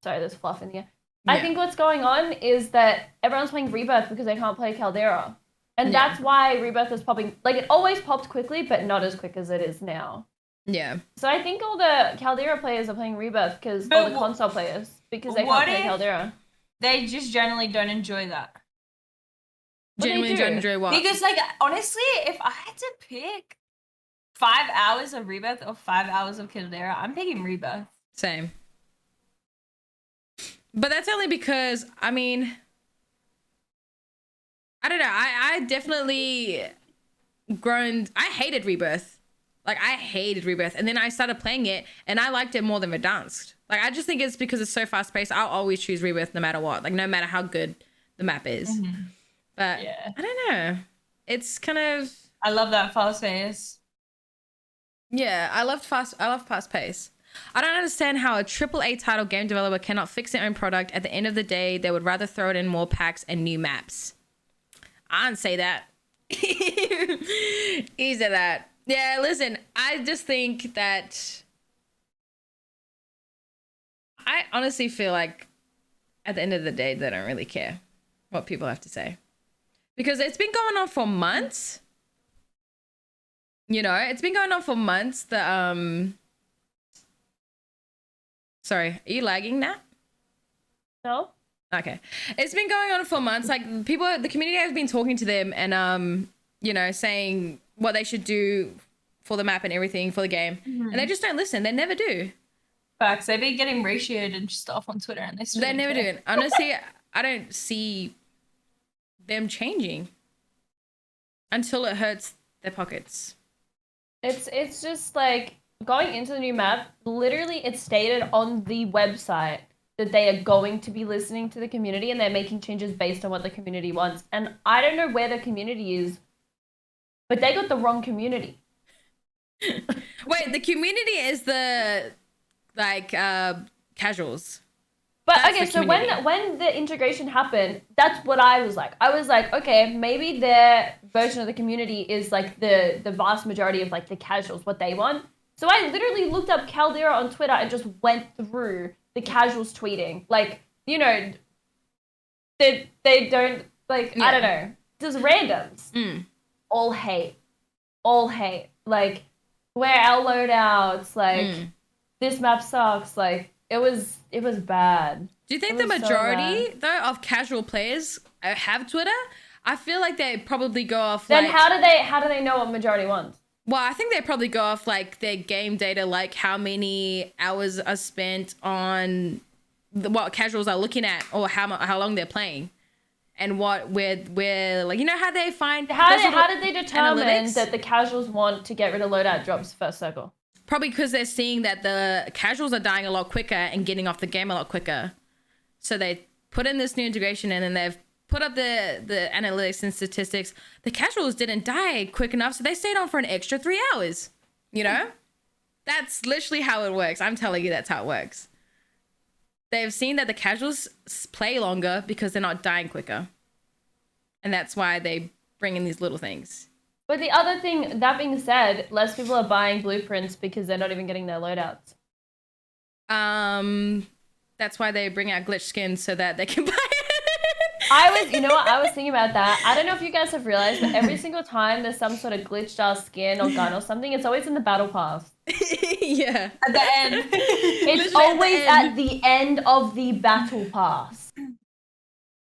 there's fluff in here. I Yeah. think what's going on is that everyone's playing Rebirth because they can't play Caldera, and Yeah. that's why Rebirth is popping. Like it always popped quickly, but not as quick as it is now. Yeah. So I think all the Caldera players are playing Rebirth because But all the console players because they what can't play if- Caldera. They just generally don't enjoy that. What they Genuinely do? don't enjoy what? Because, like, honestly, if I had to pick 5 hours of Rebirth or 5 hours of Caldera, I'm picking Rebirth. Same. But that's only because, I mean, I don't know. I definitely I hated Rebirth. Like, I hated Rebirth. And then I started playing it, and I liked it more than Verdansk. Like, I just think it's because it's so fast-paced. I'll always choose Rebirth no matter what. Like, no matter how good the map is. But, Yeah. I don't know. It's kind of... I love that fast pace. Yeah, I love fast pace. I don't understand how a AAA title game developer cannot fix their own product. At the end of the day, they would rather throw it in more packs and new maps. I don't say that. He said that. Yeah, listen, I just think that I honestly feel like at the end of the day, they don't really care what people have to say. Because it's been going on for months. You know, it's been going on for months. Sorry, are you lagging now? No. Okay. It's been going on for months. Like the community has been talking to them and, you know, saying what they should do for the map and everything for the game. Mm-hmm. And they just don't listen. They never do. Facts. They've been getting ratioed and stuff on Twitter and they never do it. Honestly, I don't see them changing until it hurts their pockets. It's just like going into the new map, literally it's stated on the website that they are going to be listening to the community and they're making changes based on what the community wants. And I don't know where the community is, but they got the wrong community. Wait, the community is the casuals. But that's okay, so when the integration happened, that's what I was like. I was like, okay, maybe their version of the community is like the vast majority of like the casuals, what they want. So I literally looked up Caldera on Twitter and just went through the casuals tweeting. Like, you know, they don't, like, yeah. I don't know, just randoms. Mm. All hate. Like, where our loadouts, like, this map sucks. Like, it was bad. Do you think the majority, though, of casual players have Twitter? I feel like they probably go off, then how do they know what majority wants? Well, I think they probably go off like their game data, like how many hours are spent on what casuals are looking at, or how long they're playing, and where like, you know how they find how did they determine analytics? That the casuals want to get rid of loadout drops first circle? Probably because they're seeing that the casuals are dying a lot quicker and getting off the game a lot quicker, so they put in this new integration and then they've put up the analytics and statistics. The casuals didn't die quick enough, so they stayed on for an extra 3 hours. You know? That's literally how it works. I'm telling you, that's how it works. They've seen that the casuals play longer because they're not dying quicker. And that's why they bring in these little things. But the other thing, that being said, less people are buying blueprints because they're not even getting their loadouts. That's why they bring out glitch skins so that they can buy it. You know what? I was thinking about that. I don't know if you guys have realized, but every single time there's some sort of glitched out skin or gun or something, it's always in the battle pass. Yeah. At the end. It's always at the end of the battle pass.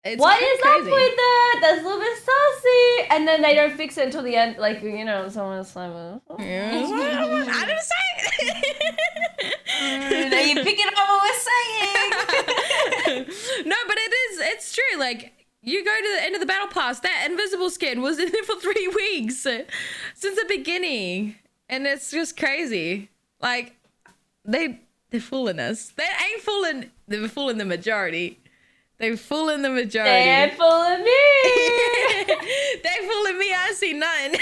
What is up with that? That's a little bit saucy. And then they don't fix it until the end. Like, you know, someone's like, I didn't say it. Now you're picking up what we're saying. No, but it's true. Like, you go to the end of the battle pass, that invisible skin was in there for 3 weeks since the beginning. And it's just crazy. Like, they're fooling us. They ain't fooling, they're fooling the majority. They're fooling the majority. They're fooling me. They're fooling me. I see none.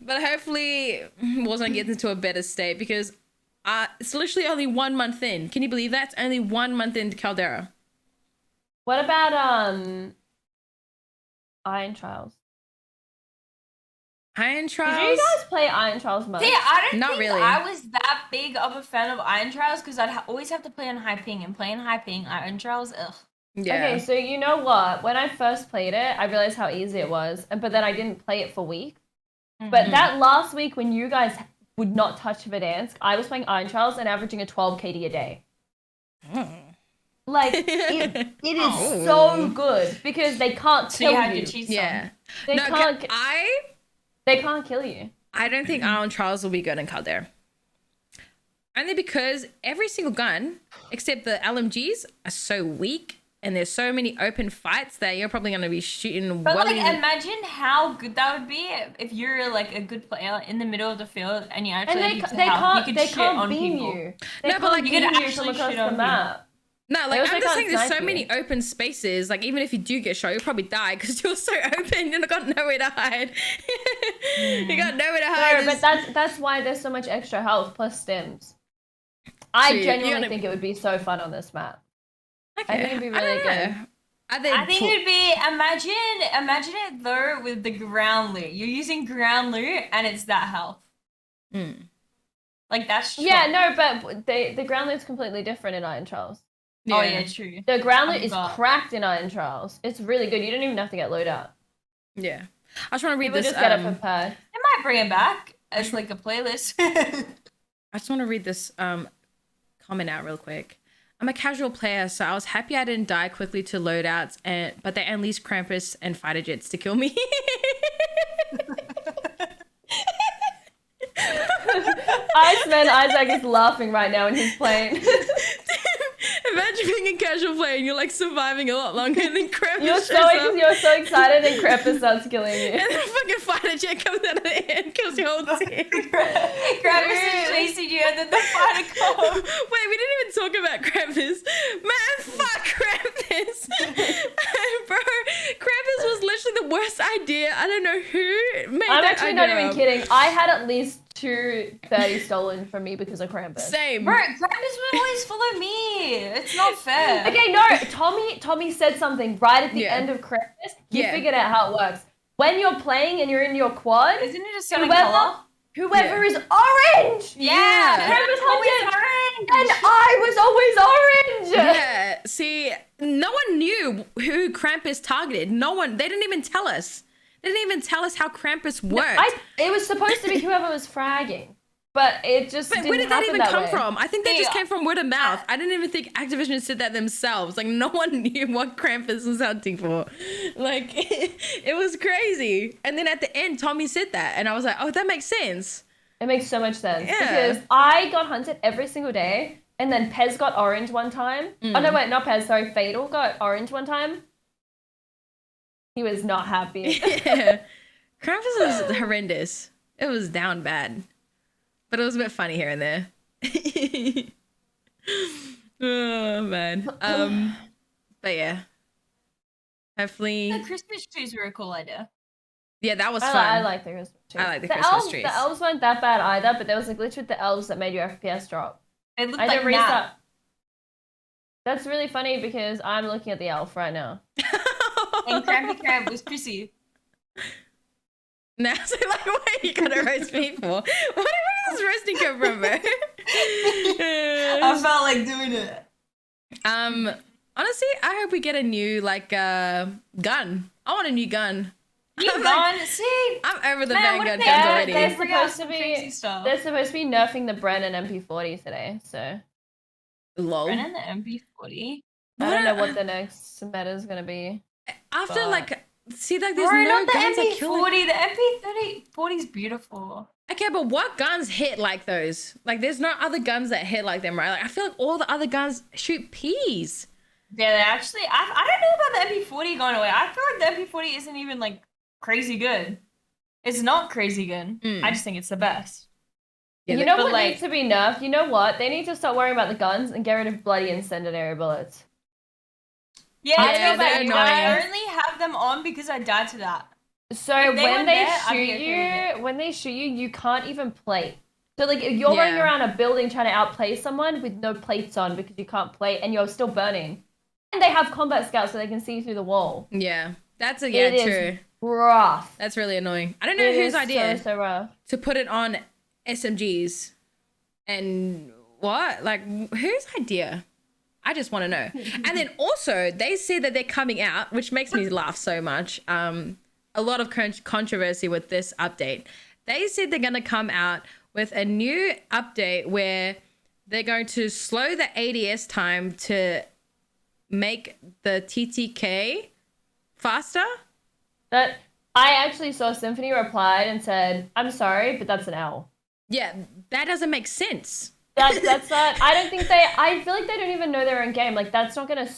But hopefully Warzone gets into a better state because it's literally only 1 month in. Can you believe that? It's only 1 month into Caldera. What about Iron Trials? Iron Trials? Did you guys play Iron Trials much? See, I don't Not think really. I was that big of a fan of Iron Trials because I'd always have to play on high ping, and playing high ping, Iron Trials, ugh. Yeah. Okay, so you know what? When I first played it, I realized how easy it was, but then I didn't play it for weeks. Mm-hmm. But that last week when you guys would not touch Verdansk, I was playing Iron Trials and averaging a 12 KD a day. Like, it is so good because they can't kill you. Yeah. They can't kill you. I don't think Iron Trials will be good in Caldera. Only because every single gun, except the LMGs, are so weak, and there's so many open fights that you're probably going to be shooting. But like, imagine how good that would be if you're like a good player in the middle of the field and you actually and they can't beam you. No, but like you can actually shoot across the map. No, like I'm just saying there's so many open spaces. Like even if you do get shot, you'll probably die because you're so open. You've got nowhere to hide. You got nowhere to hide. No, but that's why there's so much extra health plus stims. I Dude, genuinely think it would be so fun on this map. Okay. I think it'd be really good. I think it'd be imagine it though with the ground loot. You're using ground loot and it's that health. Like that's strong. Yeah, no, but the ground loot's completely different in Iron Trials. Oh yeah, true. The ground loot is cracked in Iron Trials. It's really good. You don't even have to get loadout. Yeah. I just want to read People this. just get it for perk. I might bring it back as like a playlist. I just want to read this comment out real quick. I'm a casual player, so I was happy I didn't die quickly to loadouts, but they unleashed Krampus and fighter jets to kill me. Iceman Isaac is laughing right now in his plane. Imagine being a casual player and you're like surviving a lot longer and then Krampus You're so excited and Krampus starts killing you. And then a fucking fighter jet comes out of the air and kills your whole team. Krampus is chasing you and then the fighter comes. Wait, we didn't even talk about Krampus. Man, fuck Krampus. Bro, Krampus was literally the worst idea. I don't know who made I'm that actually idea not even up. kidding. I had at least 230 stolen from me because of Krampus. Same. Bro, Krampus would always follow me. It's not fair. Okay, no, Tommy said something right at the end of Krampus. He figured out how it works. When you're playing and you're in your quad, Isn't it just certain color? whoever is orange. Yeah. Krampus always hunted, and I was always orange. Yeah, see, no one knew who Krampus targeted. No one, they didn't even tell us. They didn't even tell us how Krampus worked. It was supposed to be whoever was fragging, but it just But didn't where did that even come way. from? I think that just came from word of mouth. I didn't even think Activision did that themselves. Like, no one knew what Krampus was hunting for. Like, it was crazy. And then at the end, Tommy said that. And I was like, oh, that makes sense. It makes so much sense. Yeah. Because I got hunted every single day, and then Pez got orange one time. Oh, no, wait, not Pez. Sorry, Fatal got orange one time. He was not happy. Yeah. Krampus was horrendous. It was down bad. But it was a bit funny here and there. Oh, man. But yeah. Hopefully. The Christmas trees were a cool idea. Yeah, that was fun. I like the Christmas trees. I like the Christmas trees. The elves weren't that bad either, but there was a glitch with the elves that made your FPS drop. It looked I like didn't restart. Nat. That's really funny because I'm looking at the elf right now. And Crampy Cramp was Qrissy. Now, so like, what are you gonna roast me for? Where does this roasting come from, bro? I felt like doing it. Honestly, I hope we get a new gun. I want a new gun. You gone? See, I'm over the Man, Vanguard what if guns already. They're Bring out supposed to some be. crazy stuff. They're supposed to be nerfing the Bren and MP40 today, so Lol. Brennan the MP40. I don't know what the next meta is gonna be. After but- like, see, like there's Bro, no not the guns that kill. MP40. The MP40 is beautiful. Okay, but what guns hit like those? Like, there's no other guns that hit like them, right? Like, I feel like all the other guns shoot peas. Yeah, they actually. I don't know about the MP40 going away. I feel like the MP40 isn't even like crazy good. It's not crazy good. I just think it's the best. Yeah, you know but, what like- needs to be nerfed? You know what? They need to stop worrying about the guns and get rid of bloody incendiary bullets. Yeah, I know, but I annoying. only have them on because I died to that. So If they when weren't they there, I'd be shoot okay with you, you can't even plate. So like if you're running Yeah. around a building trying to outplay someone with no plates on because you can't plate and you're still burning. And they have combat scouts so they can see through the wall. Yeah, that's It is true. rough. That's really annoying. I don't know It whose is idea so rough. to put it on SMGs and what? Like, whose idea? I just want to know. And then also, they say that they're coming out, which makes me laugh so much. A lot of controversy with this update. They said they're going to come out with a new update where they're going to slow the ADS time to make the TTK faster. That I actually saw Symphony replied and said, "I'm sorry, but that's an L." Yeah, that doesn't make sense. That's not. I don't think they. I feel like they don't even know their own game. Like that's not gonna.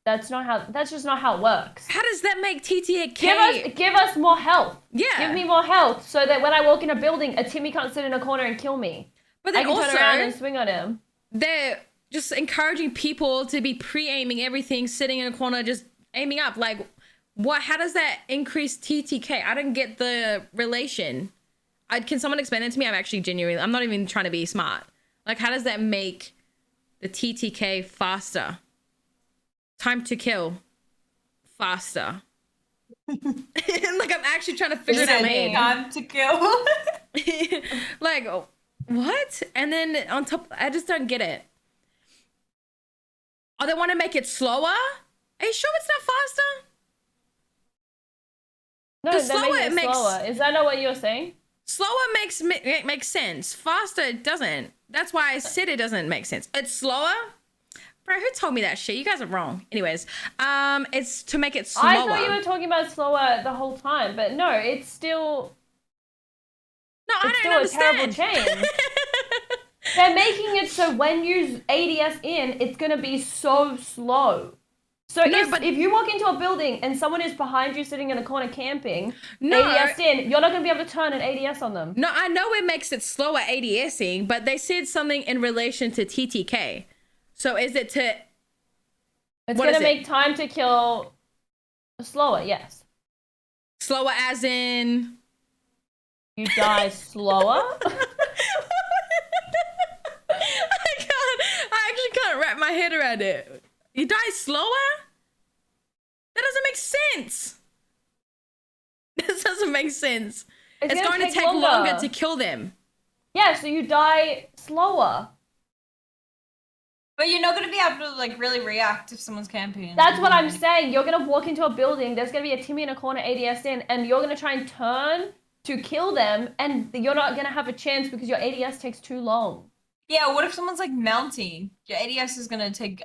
That's not how. That's just not how it works. How does that make TTK? Give us more health. Yeah. Give me more health so that when I walk in a building, a Timmy can't sit in a corner and kill me. But I then can also, turn around and swing on him. they're just encouraging people to be pre-aiming everything, sitting in a corner, just aiming up. Like, what? How does that increase TTK? I don't get the relation. can someone explain it to me? I'm actually genuinely, I'm not even trying to be smart. Like, how does that make the TTK faster? Time to kill faster. Like, I'm actually trying to figure it out. Time to kill. Like, what? And then on top, I just don't get it. Oh, they want to make it slower? Are you sure it's not faster? No, they're making it slower. Is that not what you're saying? Slower makes sense. Faster, it doesn't. That's why I said it doesn't make sense. It's slower? Bro, who told me that shit? You guys are wrong. Anyways, it's to make it slower. I thought you were talking about slower the whole time, but no, it's still... No, I don't understand. It's still a terrible change. They're making it so when you ADS in, it's going to be so slow. So if you walk into a building and someone is behind you sitting in a corner camping, ADS in, you're not going to be able to turn and ADS on them. No, I know it makes it slower ADSing, but they said something in relation to TTK. So is it to... It's going to make time to kill slower, yes. Slower as in... You die slower? I actually can't wrap my head around it. You die slower? That doesn't make sense. This doesn't make sense. It's going to take longer to kill them. Yeah, so you die slower. But you're not going to be able to like really react if someone's camping. That's what I'm saying. You're going to walk into a building, there's going to be a Timmy in a corner ADS in, and you're going to try and turn to kill them, and you're not going to have a chance because your ADS takes too long. Yeah, what if someone's like mounting? Your ADS is going to take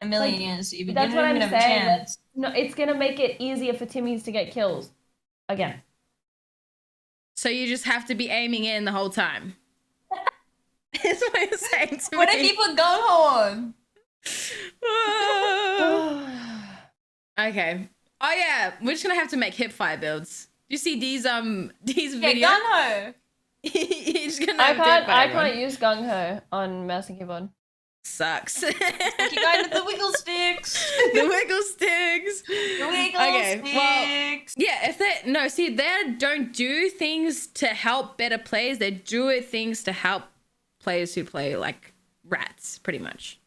a million years. That's what I'm saying. No, it's going to make it easier for Timmys to get kills. Again. So you just have to be aiming in the whole time. That's what you're saying to me. What if people go on? Okay. Oh yeah, we're just gonna have to make hip fire builds. You see these videos? Yeah, gung-ho. I can't use gung-ho on mouse and keyboard. Sucks. You guys with the wiggle sticks. The wiggle sticks. The wiggle sticks. Well, yeah, they don't do things to help better players. They do things to help players who play like rats, pretty much.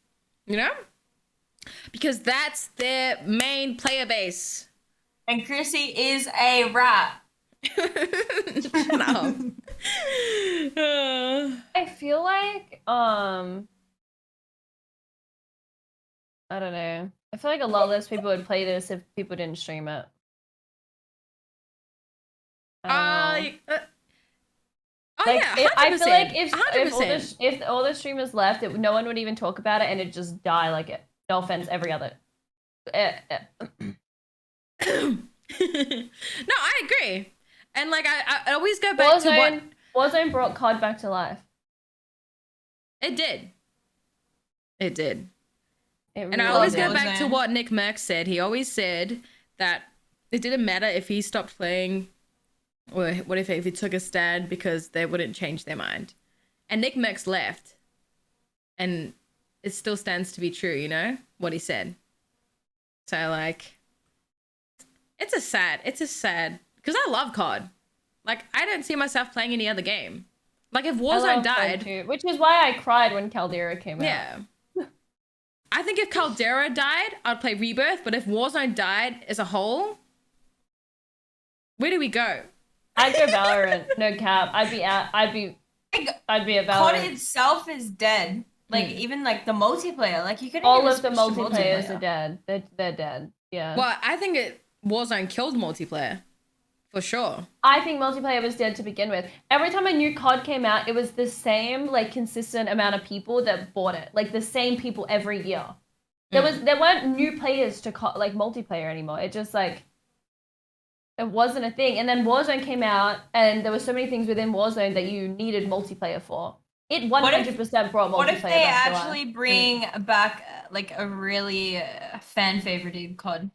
You know? Because that's their main player base. And Qrissy is a rat. Shut up. I feel like I don't know. I feel like a lot less people would play this if people didn't stream it. I feel like if all the streamers left, no one would even talk about it, and it'd just die like it. No offense, every other. No, I agree. And like I always go back to what Warzone brought COD back to life. It did. It did. And I always go back to what Nick Merckx said. He always said that it didn't matter if he stopped playing or what if he took a stand, because they wouldn't change their mind. And Nick Merckx left. And it still stands to be true, you know, what he said. So like, it's a sad, because I love COD. Like, I don't see myself playing any other game. Like, if Warzone died... Too, which is why I cried when Caldera came out. Yeah. I think if Caldera died, I'd play Rebirth, but if Warzone died as a whole, where do we go? I'd go Valorant, no cap. I'd be a Valorant. COD itself is dead. Like, even like the multiplayer, like you could all of the multiplayers are dead. They're dead. Yeah. Well, I think Warzone killed multiplayer. For sure. I think multiplayer was dead to begin with. Every time a new COD came out, it was the same, like, consistent amount of people that bought it. Like, the same people every year. There weren't new players to like multiplayer anymore. It just like it wasn't a thing. And then Warzone came out, and there were so many things within Warzone that you needed multiplayer for. It 100% brought multiplayer. What if they actually bring back like a really fan favorited COD?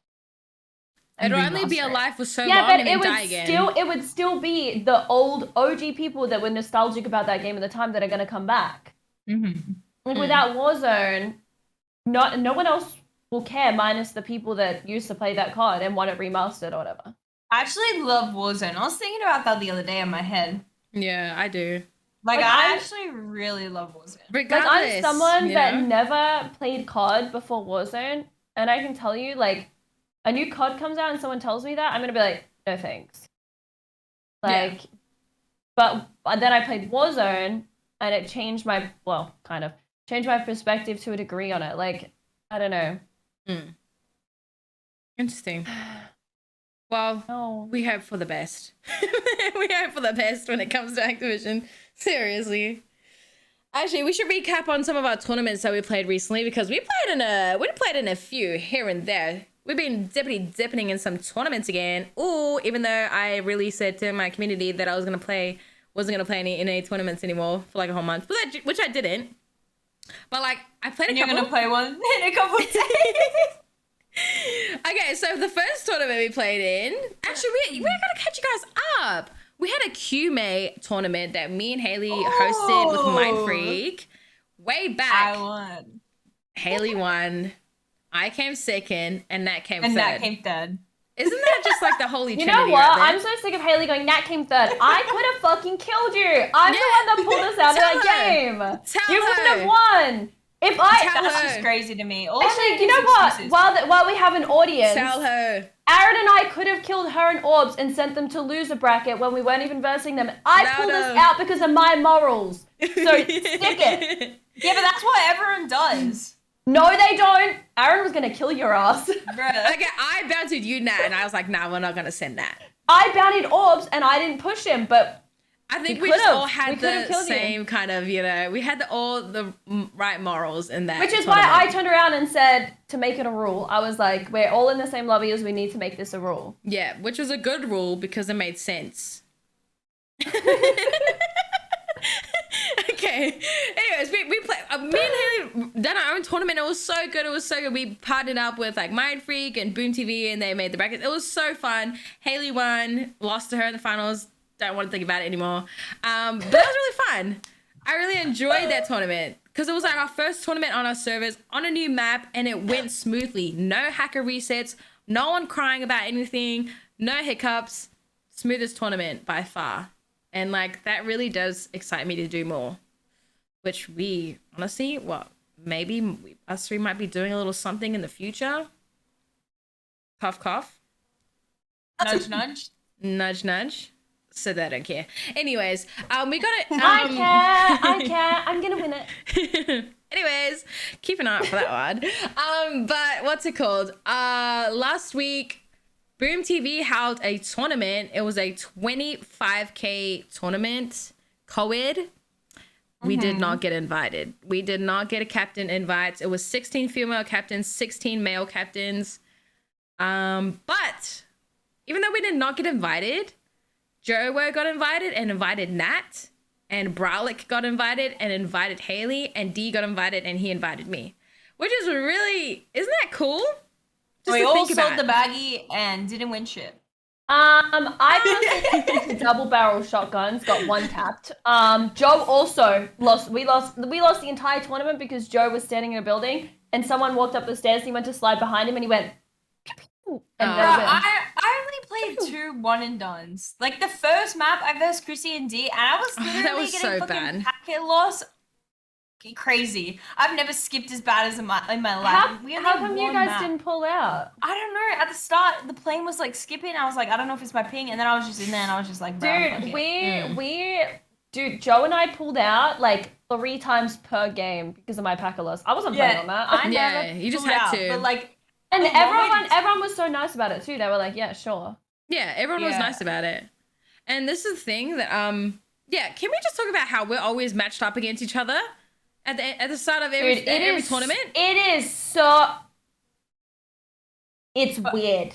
It'll only be alive for so long and then die again. It would still be the old OG people that were nostalgic about that game at the time that are going to come back. Mm-hmm. Like, without Warzone, no one else will care, minus the people that used to play that COD and want it remastered or whatever. I actually love Warzone. I was thinking about that the other day in my head. Yeah, I do. Like I actually really love Warzone. Regardless, like I'm someone that know? never played COD before Warzone, and I can tell you, like, a new COD comes out and someone tells me that, I'm gonna be like, no thanks. Like, but then I played Warzone, and it changed my changed my perspective to a degree on it. Like, I don't know. Interesting. Well, we hope for the best. We hope for the best when it comes to Activision. Seriously. Actually, we should recap on some of our tournaments that we played recently because we played in a few here and there. We've been dipping in some tournaments again. Ooh, even though I really said to my community that I wasn't gonna play any tournaments anymore for like a whole month, which I didn't. But like I played a couple. You're gonna play one in a couple of days. Okay, so the first tournament we played in, actually we gotta catch you guys up. We had a Hmay tournament that me and Haley hosted with Mindfreak way back. I won. Haley won. I came second, and Nat came third. And Nat came third. Isn't that just like the holy trinity? You know what? Right there? I'm so sick of Haley going, Nat came third. I could have fucking killed you. I'm the one that pulled us out of that game. You wouldn't have won. If That's just crazy to me. Actually, you know what? While we have an audience, Tell her. Aaron and I could have killed her and Orbs and sent them to loser bracket when we weren't even versing them. I pulled us out because of my morals. So stick it. Yeah, but that's what everyone does. No, they don't. Aaron was gonna kill your ass. Bruh. Okay, I bounted you, Nat, and I was like, nah, we're not gonna send Nat. I bounted Orbs and I didn't push him, but I think we just all had the same kind of, we had all the right morals in that. Which is tournament. why I turned around and said to make it a rule. I was like, we're all in the same lobby as we need to make this a rule. Yeah, which was a good rule because it made sense. Okay. Anyways, we played. Me and Haley done our own tournament. It was so good. We partnered up with like Mindfreak and Boom TV, and they made the brackets. It was so fun. Haley won. Lost to her in the finals. Don't want to think about it anymore. But it was really fun. I really enjoyed that tournament because it was like our first tournament on our servers on a new map, and it went smoothly. No hacker resets. No one crying about anything. No hiccups. Smoothest tournament by far. And like that really does excite me to do more. Which we honestly, maybe us three might be doing a little something in the future. Cough, cough. Nudge, nudge. Nudge, nudge. So that I don't care. Anyways, we got it. I care. I'm gonna win it. Anyways, keep an eye out for that one. But what's it called? Last week, Boom TV held a tournament. It was a 25K tournament, co-ed. We did not get invited. We did not get a captain invite. It was 16 female captains, 16 male captains. But even though we did not get invited, Joe got invited and invited Nat, and Browlick got invited and invited Haley, and D got invited and he invited me, which is really, isn't that cool? We all sold the baggie and didn't win shit. I personally double barrel shotguns, got one tapped. Joe also lost. We lost the entire tournament because Joe was standing in a building and someone walked up the stairs and he went to slide behind him and he went. And I only played 2 one and dones. Like the first map, I versed Qrissy and D, and I was literally getting fucking packet loss. Crazy. I've never skipped as bad as in my life. How come you guys didn't pull out? I don't know. At the start, the plane was like skipping. I was like, I don't know if it's my ping, and then I was just in there, and I was just like, dude, Joe and I pulled out like 3 times per game because of my packet loss. I wasn't playing on that. You just had to. But like, and everyone was so nice about it too. They were like, yeah, sure. Yeah, everyone was nice about it. And this is the thing that can we just talk about how we're always matched up against each other? At the start of every tournament? It is so... It's weird.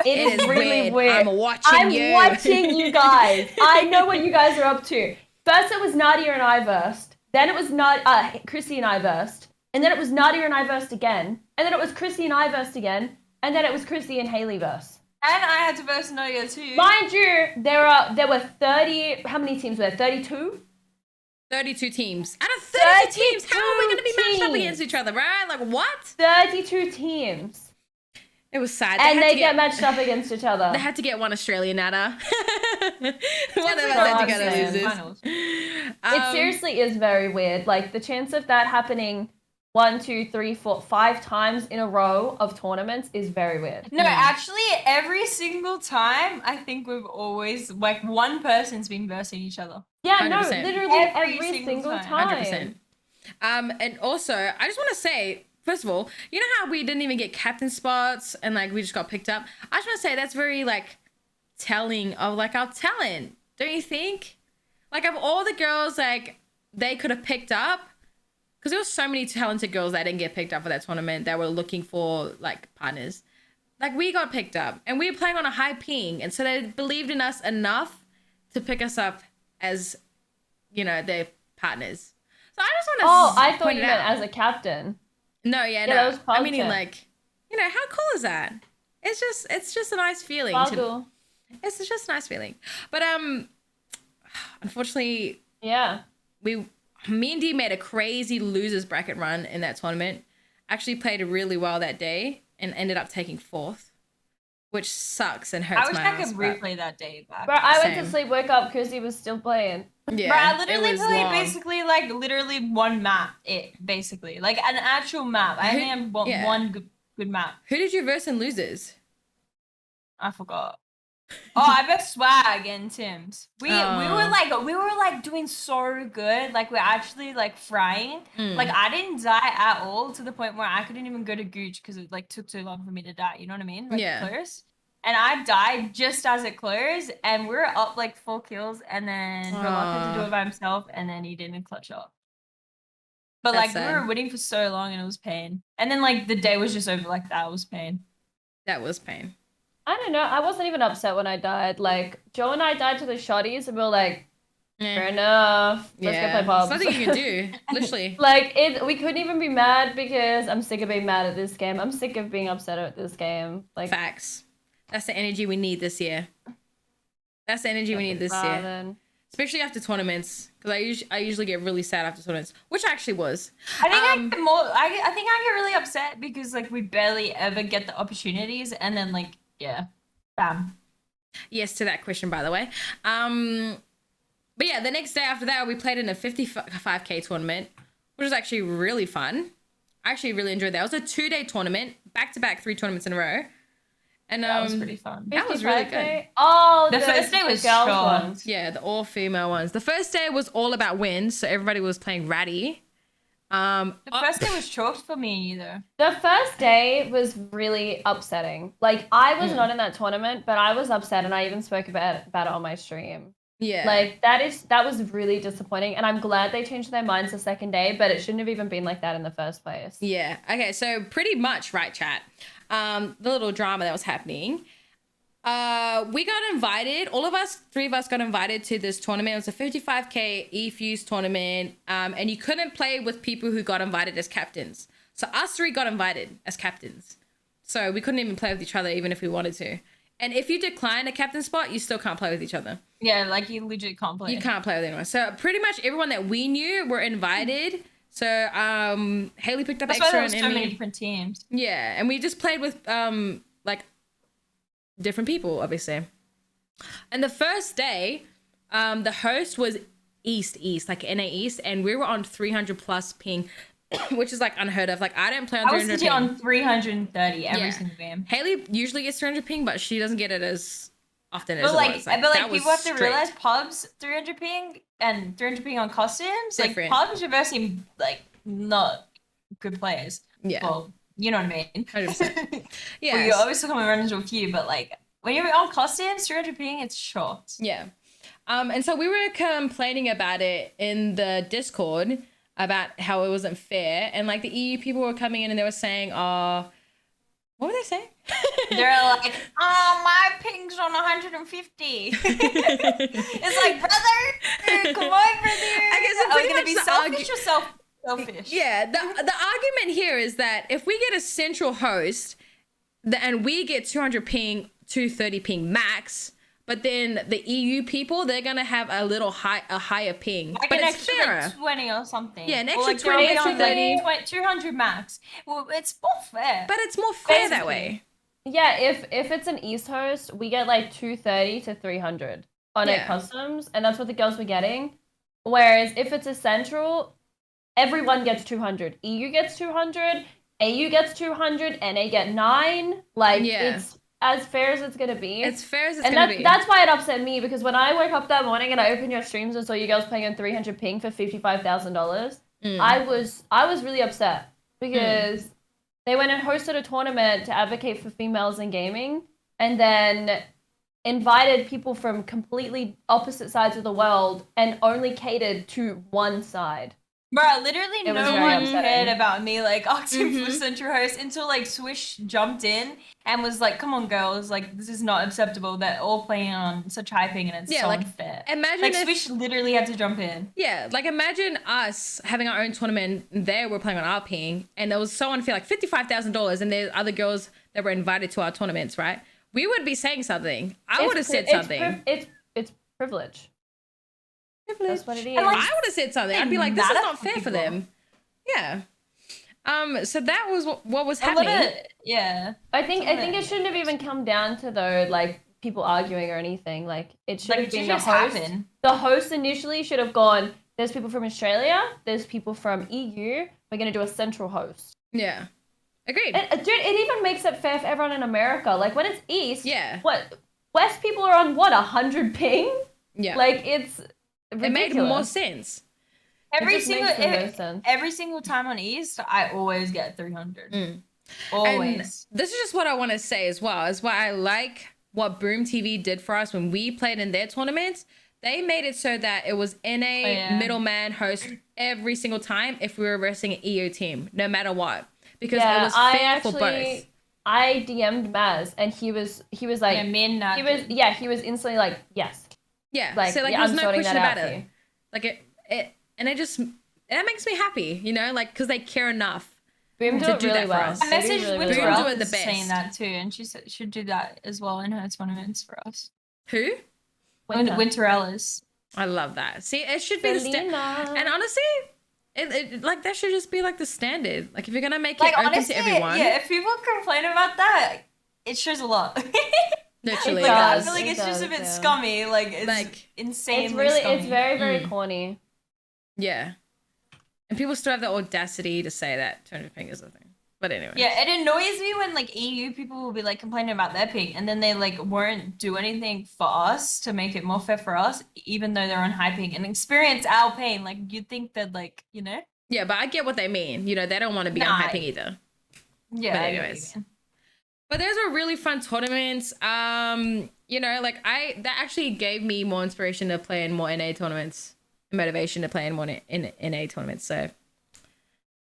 It is really weird. I'm watching you guys. I know what you guys are up to. First it was Nadia and I versed. Then it was Qrissy and I versed. And then it was Nadia and I versed again. And then it was Qrissy and I versed again. And then it was Qrissy and Haley verse. And I had to verse Nadia too. Mind you, there were 30... How many teams were there? 32? 32 teams. Out of 32 teams, how are we going to be matched up against each other, right? Like, what? 32 teams. It was sad. And they get matched up against each other. They had to get one Australian Nata. One of us had to go to losers. Finals. It seriously is very weird. Like, the chance of that happening 1, 2, 3, 4, 5 times in a row of tournaments is very weird. No, actually, every single time, I think we've always, like, one person's been versing each other. Yeah, 100%. no, literally every single time. 100%. And also, I just want to say, first of all, you know how we didn't even get captain spots and like we just got picked up? I just want to say that's very like telling of like our talent, don't you think? Like, of all the girls like they could have picked up, because there were so many talented girls that didn't get picked up for that tournament that were looking for like partners. Like, we got picked up and we were playing on a high ping, and so they believed in us enough to pick us up as, you know, their partners. So I just want to I thought you meant as a captain. No, no. That was I mean, like, you know, how cool is that? It's just a nice feeling. It's just a nice feeling. But unfortunately, me and Dee made a crazy losers bracket run in that tournament. Actually played really well that day and ended up taking 4th, which sucks and hurts my ass. I wish I could replay that day back. Bro, I went to sleep, woke up, Qrissy was still playing. Yeah, bro, I literally played basically like literally one map. Basically like an actual map. I only had one good map. Who did you verse in losers? I forgot. Oh, I bet Swag and Tims. We were like doing so good. Like, we're actually like frying. Like, I didn't die at all, to the point where I couldn't even go to Gooch because it like took too long for me to die. You know what I mean? Like, close. And I died just as it closed, and we were up like 4 kills, and then Reluctant to do it by himself, and then he didn't clutch up. But that's like sad. We were winning for so long, and it was pain. And then like the day was just over like that. It was pain. That was pain. I don't know. I wasn't even upset when I died. Like, Joe and I died to the Shotties, and we were like, fair enough. Let's go play pubs. There's nothing you can do, literally. Like, we couldn't even be mad because I'm sick of being mad at this game. I'm sick of being upset at this game. Like, facts. That's the energy we need this year. That's the energy we need this year. Then. Especially after tournaments, because I usually get really sad after tournaments, which I actually was. I think I think I get really upset because like we barely ever get the opportunities, and then like bam. Yes to that question, by the way. But yeah, the next day after that, we played in a 55k tournament, which was actually really fun. I actually really enjoyed that. It was a 2-day tournament, back-to-back 3 tournaments in a row. And that was pretty fun. That was really good. Oh, the first day was girls ones. Yeah, the all-female ones. The first day was all about wins, so everybody was playing ratty. The first day was chalked for me either. The first day was really upsetting. Like, I was not in that tournament, but I was upset, and I even spoke about it on my stream. Yeah. Like, that was really disappointing, and I'm glad they changed their minds the second day, but it shouldn't have even been like that in the first place. Yeah. Okay, so pretty much, right, chat? The little drama that was happening. We got invited, all of us, 3 of us got invited to this tournament. It was a 55k E-Fuse tournament, and you couldn't play with people who got invited as captains. So us 3 got invited as captains. So we couldn't even play with each other even if we wanted to. And if you decline a captain spot, you still can't play with each other. Yeah, like you legit can't play. You can't play with anyone. So pretty much everyone that we knew were invited. So Haley picked up extra, and so many different teams. Yeah, and we just played with like different people, obviously. And the first day, the host was East, like NA East, and we were on 300 plus ping, which is like unheard of. Like, I didn't play on 300 ping. I was on 330 every single game. Haley usually gets 300 ping, but she doesn't get it as often as it was. But people have to realize pubs 300 ping and 300 ping on costumes. Different. Like, pubs are versing like not good players. Yeah. Well, you know what I mean. 100%. Yeah. Well, you always come and run into a few, but like when you're on costumes, 300 ping, it's short. Yeah. And so we were complaining about it in the Discord about how it wasn't fair, and like the EU people were coming in and they were saying, what were they saying? They're like, my ping's on 150. It's like, brother, come on, brother. I guess it's pretty gonna be much selfish or selfish. Yeah, the argument here is that if we get a central host and we get 200 ping, 230 ping max, but then the EU people, they're gonna have a higher ping. Like but an it's extra fairer. 20 or something. Yeah, an extra like 20, extra 30. 30. 200 max. Well, it's more fair. But it's more fair that way. Yeah, if it's an East host, we get like 230 to 300 on our customs, and that's what the girls were getting. Whereas if it's a Central, everyone gets 200. EU gets 200, AU gets 200, NA get 9. Like, it's as fair as it's going to be. It's fair as it's going to be. That's why it upset me, because when I woke up that morning and I opened your streams and saw you girls playing on 300 ping for $55,000, I was really upset, because they went and hosted a tournament to advocate for females in gaming, and then invited people from completely opposite sides of the world and only catered to one side. Bro, literally no one cared about me, like, asking for Central Host until, like, Swish jumped in and was like, come on, girls, like, this is not acceptable. They're all playing on such high ping and it's so unfair. Imagine like, Swish literally had to jump in. Yeah, like, imagine us having our own tournament and we're playing on our ping, and it was so unfair, like $55,000, and there's other girls that were invited to our tournaments, right? We would be saying something. I would have said something. It's privilege. That's what it is. I would have said something. I'd be like, this is not fair for them. Yeah. So that was what was happening. I think it shouldn't have even come down to, though, like, people arguing or anything. Like, it should have been the host. The host initially should have gone, there's people from Australia, there's people from EU, we're going to do a Central host. Yeah. Agreed. Dude, it even makes it fair for everyone in America. Like, when it's East, West people are on, 100 ping? Yeah. Like, it's ridiculous. It made more sense. Every single time on East, I always get 300. Always. And this is just what I want to say as well. Is why I like what Boom TV did for us when we played in their tournaments. They made it so that it was NA middleman host every single time if we were versing an EU team, no matter what, because it was fair for both. I DM'd Maz, and he was like, he was instantly like, yes. Yeah, like, so like there's no question about it. Like that makes me happy, you know, like, because they care enough to do really that for us. I messaged Winterella saying that too, and she said should do that as well in her tournaments for us. Who? Winterella's. I love that. See, it should be and honestly, it like that should just be like the standard. Like, if you're gonna make it open to everyone. Yeah, if people complain about that, it shows a lot. Literally, like, I feel like it's just a bit scummy. Like, it's like insanely scummy. It's very, very corny. Yeah. And people still have the audacity to say that 200 ping is the thing. But anyway. Yeah, it annoys me when, like, EU people will be, like, complaining about their ping, and then they, like, won't do anything for us to make it more fair for us, even though they're on high ping, and experience our pain. Like, you'd think that, like, you know? Yeah, but I get what they mean. You know, they don't want to be on high ping either. Yeah. But anyways. But those were really fun tournaments. You know, like, that actually gave me more inspiration to play in more NA tournaments, motivation to play in more NA tournaments. So,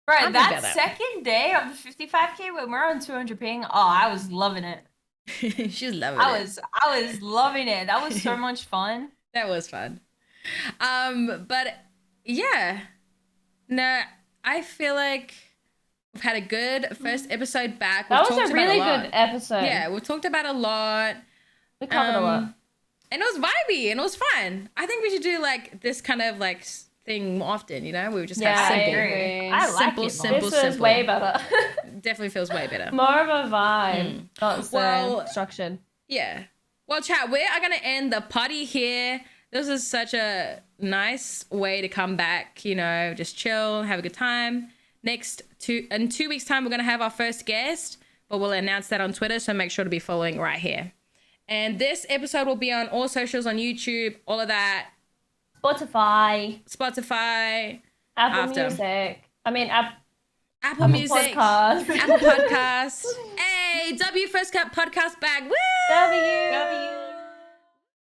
right, that second day of the 55K when we're on 200 ping, I was loving it. She's loving it. I was loving it. That was so much fun. That was fun. But yeah, no, I feel like we've had a good first episode back. That was a really good episode. Yeah, we've talked about a lot. We covered a lot. And it was vibey and it was fun. I think we should do like this kind of like thing more often, you know? We would just have simple. I agree. I like it. This feels way better. Definitely feels way better. More of a vibe. Not so structured. Yeah. Well, chat, we are going to end the party here. This is such a nice way to come back, you know, just chill, have a good time. In 2 weeks' time, we're going to have our first guest, but we'll announce that on Twitter, so make sure to be following right here. And this episode will be on all socials, on YouTube, all of that. Spotify. Apple Music. Apple Music. Podcast. Apple Podcasts. Hey, W First Cup Podcast bag. Woo! W.